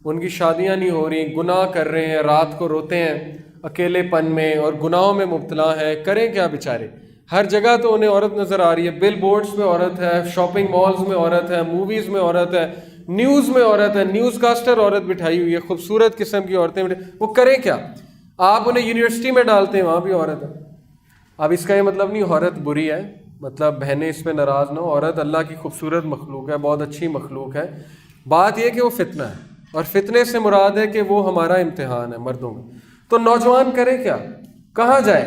ان کی شادیاں نہیں ہو رہی، گناہ کر رہے ہیں، رات کو روتے ہیں اکیلے پن میں اور گناہوں میں مبتلا ہیں، کریں کیا بیچارے؟ ہر جگہ تو انہیں عورت نظر آ رہی ہے، بل بورڈز میں عورت ہے، شاپنگ مالز میں عورت ہے، موویز میں عورت ہے، نیوز میں عورت ہے، نیوز کاسٹر عورت بٹھائی ہوئی ہے، خوبصورت قسم کی عورتیں، وہ کریں کیا؟ آپ انہیں یونیورسٹی میں ڈالتے ہیں، وہاں بھی عورت ہے۔ اب اس کا یہ مطلب نہیں عورت بری ہے، مطلب بہنیں اس پہ ناراض نہ ہو، عورت اللہ کی خوبصورت مخلوق ہے، بہت اچھی مخلوق ہے۔ بات یہ کہ وہ فتنہ ہے، اور فتنے سے مراد ہے کہ وہ ہمارا امتحان ہے مردوں میں۔ تو نوجوان کرے کیا؟ کہاں جائے؟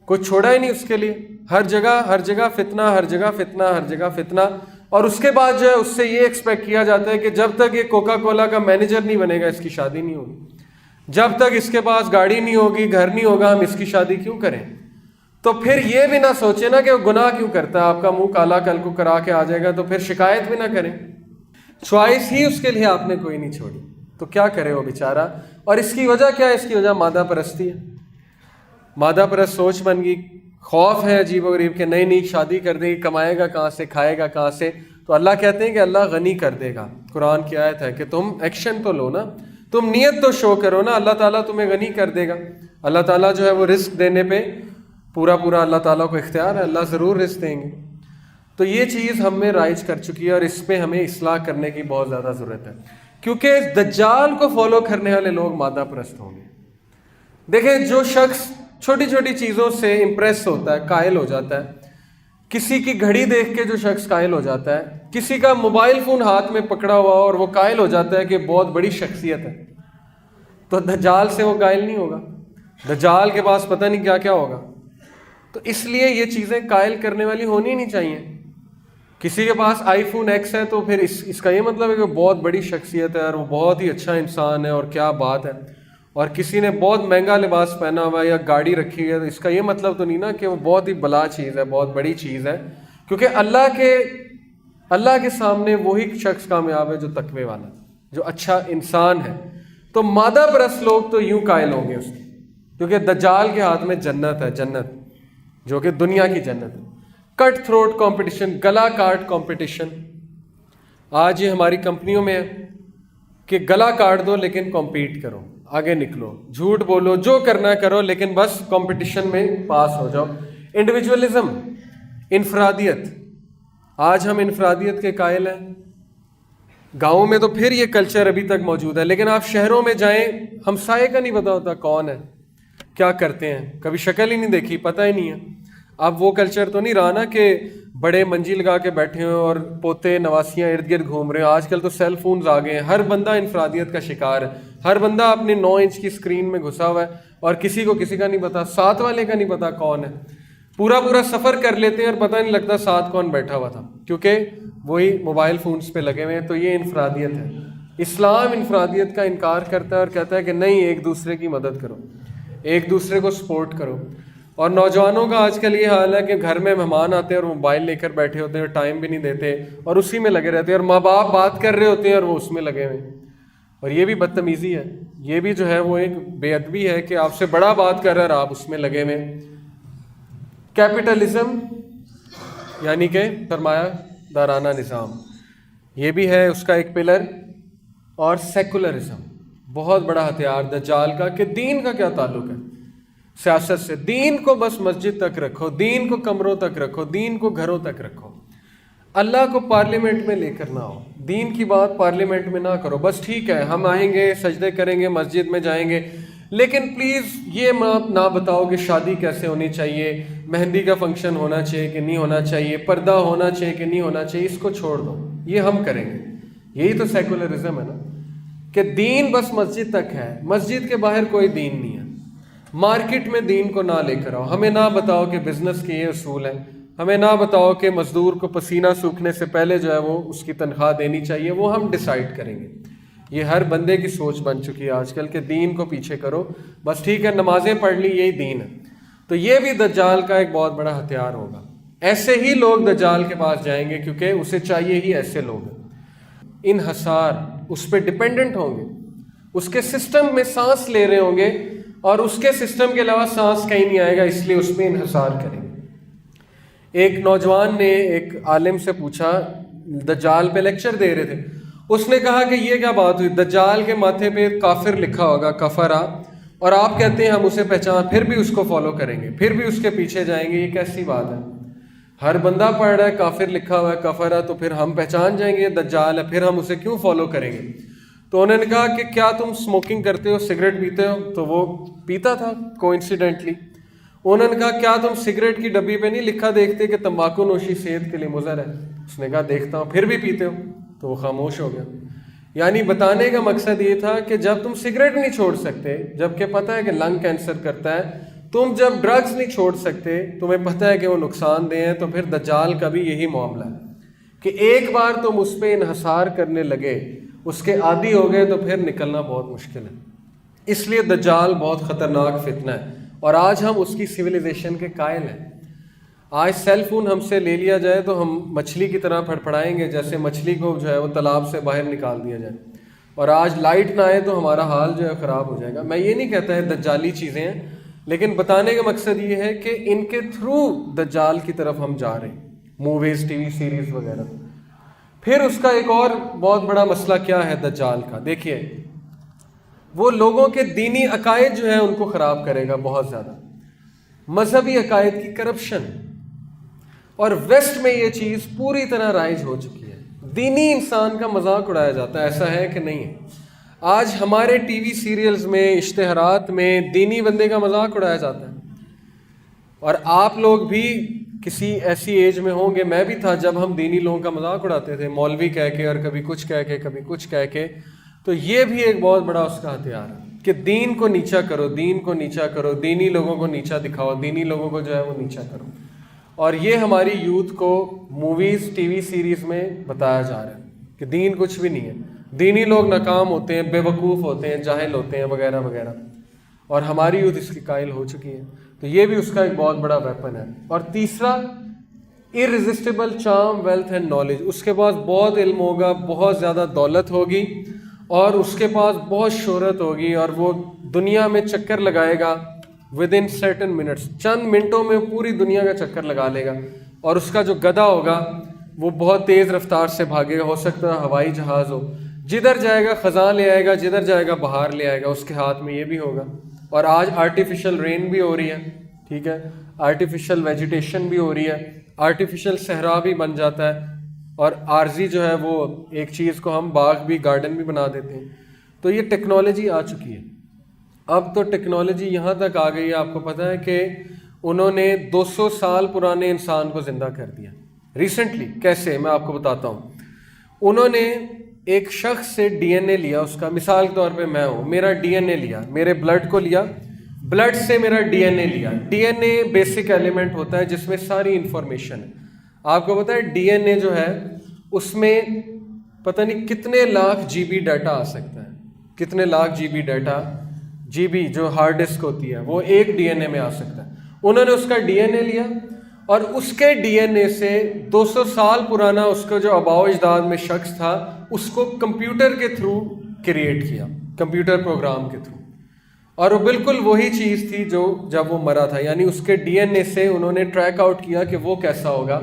کوئی چھوڑا ہی نہیں اس کے لیے، ہر جگہ فتنہ، ہر جگہ فتنہ، ہر جگہ فتنہ۔ اور اس کے بعد جو ہے اس سے یہ ایکسپیکٹ کیا جاتا ہے کہ جب تک یہ کوکا کولا کا مینیجر نہیں بنے گا اس کی شادی نہیں ہوگی۔ جب تک اس کے پاس گاڑی نہیں ہوگی، گھر نہیں ہوگا، ہم اس کی شادی کیوں کریں؟ تو پھر یہ بھی نہ سوچے نا کہ وہ گناہ کیوں کرتا ہے، آپ کا منہ کالا کل کو کرا کے آ جائے گا، تو پھر شکایت بھی نہ کریں۔ چوائس ہی اس کے لیے آپ نے کوئی نہیں چھوڑی، تو کیا کرے وہ بیچارہ؟ اور اس کی وجہ کیا ہے؟ اس کی وجہ مادہ پرستی ہے، مادہ پرست سوچ بن گئی، خوف ہے عجیب و غریب کہ نئی نئی شادی کر دے گی، کمائے گا کہاں سے، کھائے گا کہاں سے؟ تو اللہ کہتے ہیں کہ اللہ غنی کر دے گا۔ قرآن کی آیت ہے کہ تم ایکشن تو لو نا، تم نیت تو شو کرو نا، اللہ تعالیٰ تمہیں غنی کر دے گا۔ اللہ تعالیٰ جو ہے وہ رزق دینے پہ پورا اللہ تعالیٰ کو اختیار ہے، اللہ ضرور رزق دیں گے۔ تو یہ چیز ہم میں رائج کر چکی ہے، اور اس پہ ہمیں اصلاح کرنے کی بہت زیادہ ضرورت ہے، کیونکہ دجال کو فالو کرنے والے لوگ مادہ پرست ہوں گے۔ دیکھیں، جو شخص چھوٹی چھوٹی چیزوں سے امپریس ہوتا ہے، قائل ہو جاتا ہے، کسی کی گھڑی دیکھ کے جو شخص قائل ہو جاتا ہے، کسی کا موبائل فون ہاتھ میں پکڑا ہوا اور وہ قائل ہو جاتا ہے کہ بہت بڑی شخصیت ہے، تو دجال سے وہ قائل نہیں ہوگا، دجال کے پاس پتہ نہیں کیا کیا ہوگا۔ تو اس لیے یہ چیزیں قائل کرنے والی ہونی نہیں چاہیے۔ کسی کے پاس آئی فون ایکس ہے تو پھر اس کا یہ مطلب ہے کہ بہت بڑی شخصیت ہے اور وہ بہت ہی اچھا انسان ہے اور کیا بات ہے۔ اور کسی نے بہت مہنگا لباس پہنا ہوا ہے یا گاڑی رکھی ہوئی ہے تو اس کا یہ مطلب تو نہیں نا کہ وہ بہت ہی بلا چیز ہے، بہت بڑی چیز ہے، کیونکہ اللہ کے سامنے وہی شخص کامیاب ہے جو تقوی والا، جو اچھا انسان ہے۔ تو مادہ پرست لوگ تو یوں قائل ہوں گے اس کی، کیونکہ دجال کے ہاتھ میں جنت ہے، جنت جو کہ دنیا کی جنت ہے۔ کٹ تھروٹ کمپٹیشن، گلا کاٹ کمپٹیشن آج یہ ہماری کمپنیوں میں ہے کہ گلا کاٹ دو لیکن کمپیٹ کرو، آگے نکلو، جھوٹ بولو، جو کرنا ہے کرو، لیکن بس کمپٹیشن میں پاس ہو جاؤ۔ انڈیویجولزم، انفرادیت، آج ہم انفرادیت کے قائل ہیں۔ گاؤں میں تو پھر یہ کلچر ابھی تک موجود ہے، لیکن آپ شہروں میں جائیں، ہمسائے کا نہیں پتا ہوتا کون ہے، کیا کرتے ہیں، کبھی شکل ہی نہیں دیکھی، پتہ ہی نہیں ہے۔ اب وہ کلچر تو نہیں رہا نا کہ بڑے منجی لگا کے بیٹھے ہوئے اور پوتے نواسیاں ارد گرد گھوم رہے ہیں۔ آج کل تو سیل فونز آ گئے ہیں، ہر بندہ انفرادیت کا شکار ہے، ہر بندہ اپنے 9 انچ کی اسکرین میں گھسا ہوا ہے اور کسی کا نہیں پتا، ساتھ والے کا نہیں پتا کون ہے۔ پورا سفر کر لیتے ہیں اور پتہ نہیں لگتا ساتھ کون بیٹھا ہوا تھا، کیونکہ وہی موبائل فونز پہ لگے ہوئے ہیں۔ تو یہ انفرادیت ہے۔ اسلام انفرادیت کا انکار کرتا ہے اور کہتا ہے کہ نہیں، ایک دوسرے کی مدد کرو، ایک دوسرے کو سپورٹ کرو۔ اور نوجوانوں کا آج کل یہ حال ہے کہ گھر میں مہمان آتے ہیں اور موبائل لے کر بیٹھے ہوتے ہیں اور ٹائم بھی نہیں دیتے اور اسی میں لگے رہتے ہیں، اور ماں باپ بات کر رہے ہوتے ہیں اور وہ اس میں لگے ہوئے ہیں۔ اور یہ بھی بدتمیزی ہے، یہ بھی جو ہے وہ ایک بے ادبی ہے کہ آپ سے بڑا بات کر رہا ہے اور آپ اس میں لگے ہوئے ہیں۔ کیپٹلزم یعنی کہ سرمایہ دارانہ نظام، یہ بھی ہے اس کا ایک پلر۔ اور سیکولرزم، بہت بڑا ہتھیار دجال کا، کہ دین کا کیا تعلق ہے سیاست سے؟ دین کو بس مسجد تک رکھو، دین کو کمروں تک رکھو، دین کو گھروں تک رکھو، اللہ کو پارلیمنٹ میں لے کر نہ آؤ، دین کی بات پارلیمنٹ میں نہ کرو۔ بس ٹھیک ہے، ہم آئیں گے، سجدے کریں گے، مسجد میں جائیں گے، لیکن پلیز یہ نہ بتاؤ کہ شادی کیسے ہونی چاہیے، مہندی کا فنکشن ہونا چاہیے کہ نہیں ہونا چاہیے، پردہ ہونا چاہیے کہ نہیں ہونا چاہیے، اس کو چھوڑ دو، یہ ہم کریں گے۔ یہی تو سیکولرزم ہے نا، کہ دین بس مسجد تک ہے، مسجد کے باہر کوئی دین نہیں ہے۔ مارکیٹ میں دین کو نہ لے کر آؤ، ہمیں نہ بتاؤ کہ بزنس کے یہ اصول ہیں، ہمیں نہ بتاؤ کہ مزدور کو پسینہ سوکھنے سے پہلے جو ہے وہ اس کی تنخواہ دینی چاہیے، وہ ہم ڈیسائیڈ کریں گے۔ یہ ہر بندے کی سوچ بن چکی ہے آج کل کہ دین کو پیچھے کرو، بس ٹھیک ہے نمازیں پڑھ لی، یہی دین ہے۔ تو یہ بھی دجال کا ایک بہت بڑا ہتھیار ہوگا۔ ایسے ہی لوگ دجال کے پاس جائیں گے کیونکہ اسے چاہیے ہی ایسے لوگ، انحصار، اس پہ ڈپینڈنٹ ہوں گے، اس کے سسٹم میں سانس لے رہے ہوں گے اور اس کے سسٹم کے علاوہ سانس کہیں نہیں آئے گا، اس لیے اس پہ انحصار کریں گے۔ ایک نوجوان نے ایک عالم سے پوچھا، دجال پہ لیکچر دے رہے تھے، اس نے کہا کہ یہ کیا بات ہوئی، دجال کے ماتھے پہ کافر لکھا ہوگا، کفرا، اور آپ کہتے ہیں ہم اسے پہچان، پھر بھی اس کو فالو کریں گے، پھر بھی اس کے پیچھے جائیں گے، یہ کیسی بات ہے؟ ہر بندہ پڑھ رہا ہے کافر لکھا ہوا ہے، کفرا، تو پھر ہم پہچان جائیں گے دجال ہے، پھر ہم اسے کیوں فالو کریں گے؟ تو انہوں نے کہا کہ کیا تم اسموکنگ کرتے ہو، سگریٹ پیتے ہو؟ تو وہ پیتا تھا کوئنسیڈنٹلی۔ انہوں نے کہا کیا تم سگریٹ کی ڈبی پہ نہیں لکھا دیکھتے کہ تمباکو نوشی صحت کے لیے مضر ہے؟ اس نے کہا دیکھتا ہوں، پھر بھی پیتے ہو؟ تو وہ خاموش ہو گیا۔ یعنی بتانے کا مقصد یہ تھا کہ جب تم سگریٹ نہیں چھوڑ سکتے، جبکہ پتہ ہے کہ لنگ کینسر کرتا ہے، تم جب ڈرگز نہیں چھوڑ سکتے، تمہیں پتہ ہے کہ وہ نقصان دہ ہیں، تو پھر دجال کا بھی یہی معاملہ ہے کہ ایک بار تم اس پہ انحصار کرنے لگے، اس کے عادی ہو گئے، تو پھر نکلنا بہت مشکل ہے۔ اس لیے دجال بہت خطرناک فتنہ ہے، اور آج ہم اس کی سویلائزیشن کے قائل ہیں۔ آج سیل فون ہم سے لے لیا جائے تو ہم مچھلی کی طرح پھڑپھڑائیں گے، جیسے مچھلی کو جو ہے وہ تالاب سے باہر نکال دیا جائے، اور آج لائٹ نہ آئے تو ہمارا حال جو ہے خراب ہو جائے گا۔ میں یہ نہیں کہتا ہے دجالی چیزیں ہیں، لیکن بتانے کا مقصد یہ ہے کہ ان کے تھرو دجال کی طرف ہم جا رہے ہیں، موویز، ٹی وی سیریز وغیرہ۔ پھر اس کا ایک اور بہت بڑا مسئلہ کیا ہے دجال کا، دیکھیے وہ لوگوں کے دینی عقائد جو ہیں ان کو خراب کرے گا بہت زیادہ، مذہبی عقائد کی کرپشن، اور ویسٹ میں یہ چیز پوری طرح رائج ہو چکی ہے۔ دینی انسان کا مذاق اڑایا جاتا ہے، ایسا ہے کہ نہیں ہے؟ آج ہمارے ٹی وی سیریلز میں، اشتہارات میں دینی بندے کا مذاق اڑایا جاتا ہے، اور آپ لوگ بھی کسی ایسی ایج میں ہوں گے، میں بھی تھا، جب ہم دینی لوگوں کا مذاق اڑاتے تھے، مولوی کہہ کے، اور کبھی کچھ کہہ کے، کبھی کچھ کہہ کے۔ تو یہ بھی ایک بہت بڑا اس کا ہتھیار ہے کہ دین کو نیچا کرو، دین کو نیچا کرو، دینی لوگوں کو نیچا دکھاؤ، دینی لوگوں کو جو ہے وہ نیچا کرو۔ اور یہ ہماری یوتھ کو موویز، ٹی وی سیریز میں بتایا جا رہا ہے کہ دین کچھ بھی نہیں ہے، دینی لوگ ناکام ہوتے ہیں، بے وقوف ہوتے ہیں، جاہل ہوتے ہیں، وغیرہ وغیرہ، اور ہماری یوتھ اس کی قائل ہو چکی ہے۔ تو یہ بھی اس کا ایک بہت بڑا ویپن ہے۔ اور تیسرا، irresistible charm, wealth and knowledge۔ اس کے پاس بہت علم ہوگا، بہت زیادہ دولت ہوگی، اور اس کے پاس بہت شہرت ہوگی، اور وہ دنیا میں چکر لگائے گا within certain minutes، چند منٹوں میں پوری دنیا کا چکر لگا لے گا، اور اس کا جو گدھا ہوگا وہ بہت تیز رفتار سے بھاگے گا، ہو سکتا ہے ہوائی جہاز ہو، جدھر جائے گا خزاں لے آئے گا، جدھر جائے گا بہار لے آئے گا، اس کے ہاتھ میں یہ بھی ہوگا۔ اور آج آرٹیفیشل رین بھی ہو رہی ہے، ٹھیک ہے، آرٹیفیشل ویجیٹیشن بھی ہو رہی ہے، آرٹیفیشل صحرا بھی بن جاتا ہے، اور عارضی جو ہے وہ ایک چیز کو ہم باغ بھی، گارڈن بھی بنا دیتے ہیں۔ تو یہ ٹیکنالوجی آ چکی ہے۔ اب تو ٹیکنالوجی یہاں تک آ گئی ہے، آپ کو پتہ ہے کہ انہوں نے 200 سال پرانے انسان کو زندہ کر دیا ریسنٹلی۔ کیسے، میں آپ کو بتاتا ہوں۔ انہوں نے ایک شخص سے ڈی این اے لیا، اس کا مثال کے طور پہ میں ہوں، میرا ڈی این اے لیا، میرے بلڈ کو لیا، بلڈ سے میرا ڈی این اے لیا۔ D N A basic element ہوتا ہے جس میں ساری انفارمیشن ہے۔ آپ کو پتہ ہے ڈی این اے جو ہے اس میں پتہ نہیں کتنے لاکھ جی بی ڈیٹا آ سکتا ہے، کتنے lakh G B data, G B جو ہارڈ ڈسک ہوتی ہے وہ ایک ڈی این اے میں آ سکتا ہے۔ انہوں نے اس کا ڈی این اے لیا، اور اس کے ڈی این اے سے 200 سال پرانا اس کا جو آباء و اجداد میں شخص تھا، اس کو کمپیوٹر کے تھرو کریٹ کیا، کمپیوٹر پروگرام کے تھرو، اور وہ بالکل وہی چیز تھی جو جب وہ مرا تھا۔ یعنی اس کے ڈی این اے سے انہوں نے ٹریک آؤٹ کیا کہ وہ کیسا ہوگا،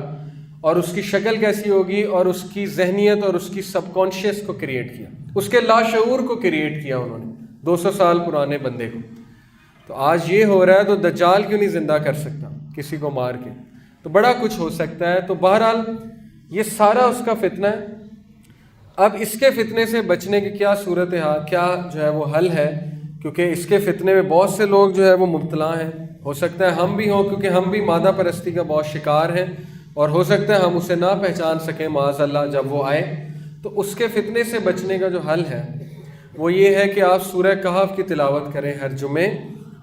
اور اس کی شکل کیسی ہوگی، اور اس کی ذہنیت اور اس کی سب کانشیس کو کریٹ کیا، اس کے لاشعور کو کریٹ کیا انہوں نے 200 سال پرانے بندے کو۔ تو آج یہ ہو رہا ہے، تو دجال کیوں نہیں زندہ کر سکتا کسی کو مار کے؟ تو بڑا کچھ ہو سکتا ہے۔ تو بہرحال یہ سارا اس کا فتنہ ہے۔ اب اس کے فتنے سے بچنے کی کیا صورتحال، کیا جو ہے وہ حل ہے؟ کیونکہ اس کے فتنے میں بہت سے لوگ جو ہے وہ مبتلا ہیں، ہو سکتا ہے ہم بھی ہوں، کیونکہ ہم بھی مادہ پرستی کا بہت شکار ہیں، اور ہو سکتا ہے ہم اسے نہ پہچان سکیں معاذ اللہ جب وہ آئے۔ تو اس کے فتنے سے بچنے کا جو حل ہے وہ یہ ہے کہ آپ سورہ کہف کی تلاوت کریں ہر جمعے،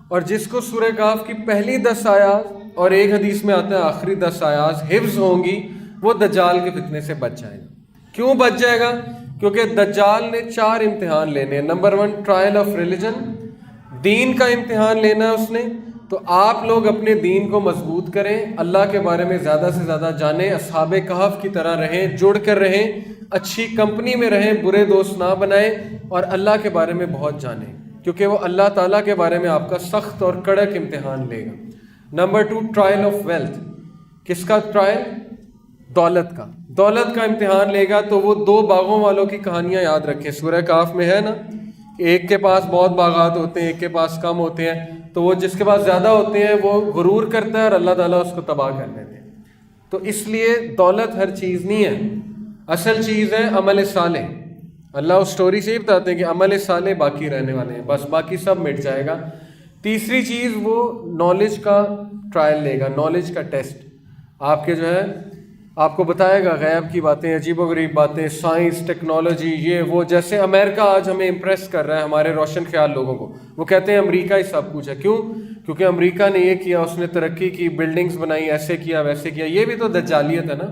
اور جس کو سورہ کہف کی پہلی 10 آیات اور ایک حدیث میں آتا ہے آخری 10 آیات حفظ ہوں گی، وہ دجال کے فتنے سے بچ جائے گا۔ کیوں بچ جائے گا؟ کیونکہ دجال نے 4 امتحان لینے ہیں۔ نمبر 1 ٹرائل آف ریلیجن، دین کا امتحان لینا ہے اس نے۔ تو آپ لوگ اپنے دین کو مضبوط کریں، اللہ کے بارے میں زیادہ سے زیادہ جانیں، اصحاب کہف کی طرح رہیں، جڑ کر رہیں، اچھی کمپنی میں رہیں، برے دوست نہ بنائیں، اور اللہ کے بارے میں بہت جانیں، کیونکہ وہ اللہ تعالیٰ کے بارے میں آپ کا سخت اور کڑک امتحان لے گا۔ نمبر 2 ٹرائل آف ویلتھ، کس کا ٹرائل؟ دولت کا، دولت کا امتحان لے گا۔ تو وہ 2 باغوں والوں کی کہانیاں یاد رکھیں، سورہ کہف میں ہے نا، ایک کے پاس بہت باغات ہوتے ہیں، ایک کے پاس کم ہوتے ہیں، تو وہ جس کے پاس زیادہ ہوتے ہیں وہ غرور کرتا ہے اور اللہ تعالیٰ اس کو تباہ کر دیتے ہیں۔ تو اس لیے دولت ہر چیز نہیں ہے، اصل چیز ہے عمل صالح۔ اللہ اس سٹوری سے ہی بتاتے ہیں کہ عمل صالح باقی رہنے والے ہیں، بس باقی سب مٹ جائے گا۔ تیسری چیز وہ نالج کا ٹرائل لے گا، نالج کا ٹیسٹ، آپ کے جو ہے آپ کو بتائے گا غیب کی باتیں، عجیب و غریب باتیں، سائنس، ٹیکنالوجی، یہ وہ۔ جیسے امریکہ آج ہمیں امپریس کر رہا ہے، ہمارے روشن خیال لوگوں کو، وہ کہتے ہیں امریکہ ہی سب کچھ ہے۔ کیوں؟ کیونکہ امریکہ نے یہ کیا، اس نے ترقی کی، بلڈنگز بنائی، ایسے کیا ویسے کیا۔ یہ بھی تو دجالیت ہے نا،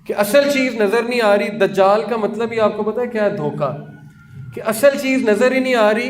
کہ اصل چیز نظر نہیں آ رہی۔ دجال کا مطلب ہی آپ کو پتہ ہے کیا ہے؟ دھوکہ، کہ اصل چیز نظر ہی نہیں آ رہی،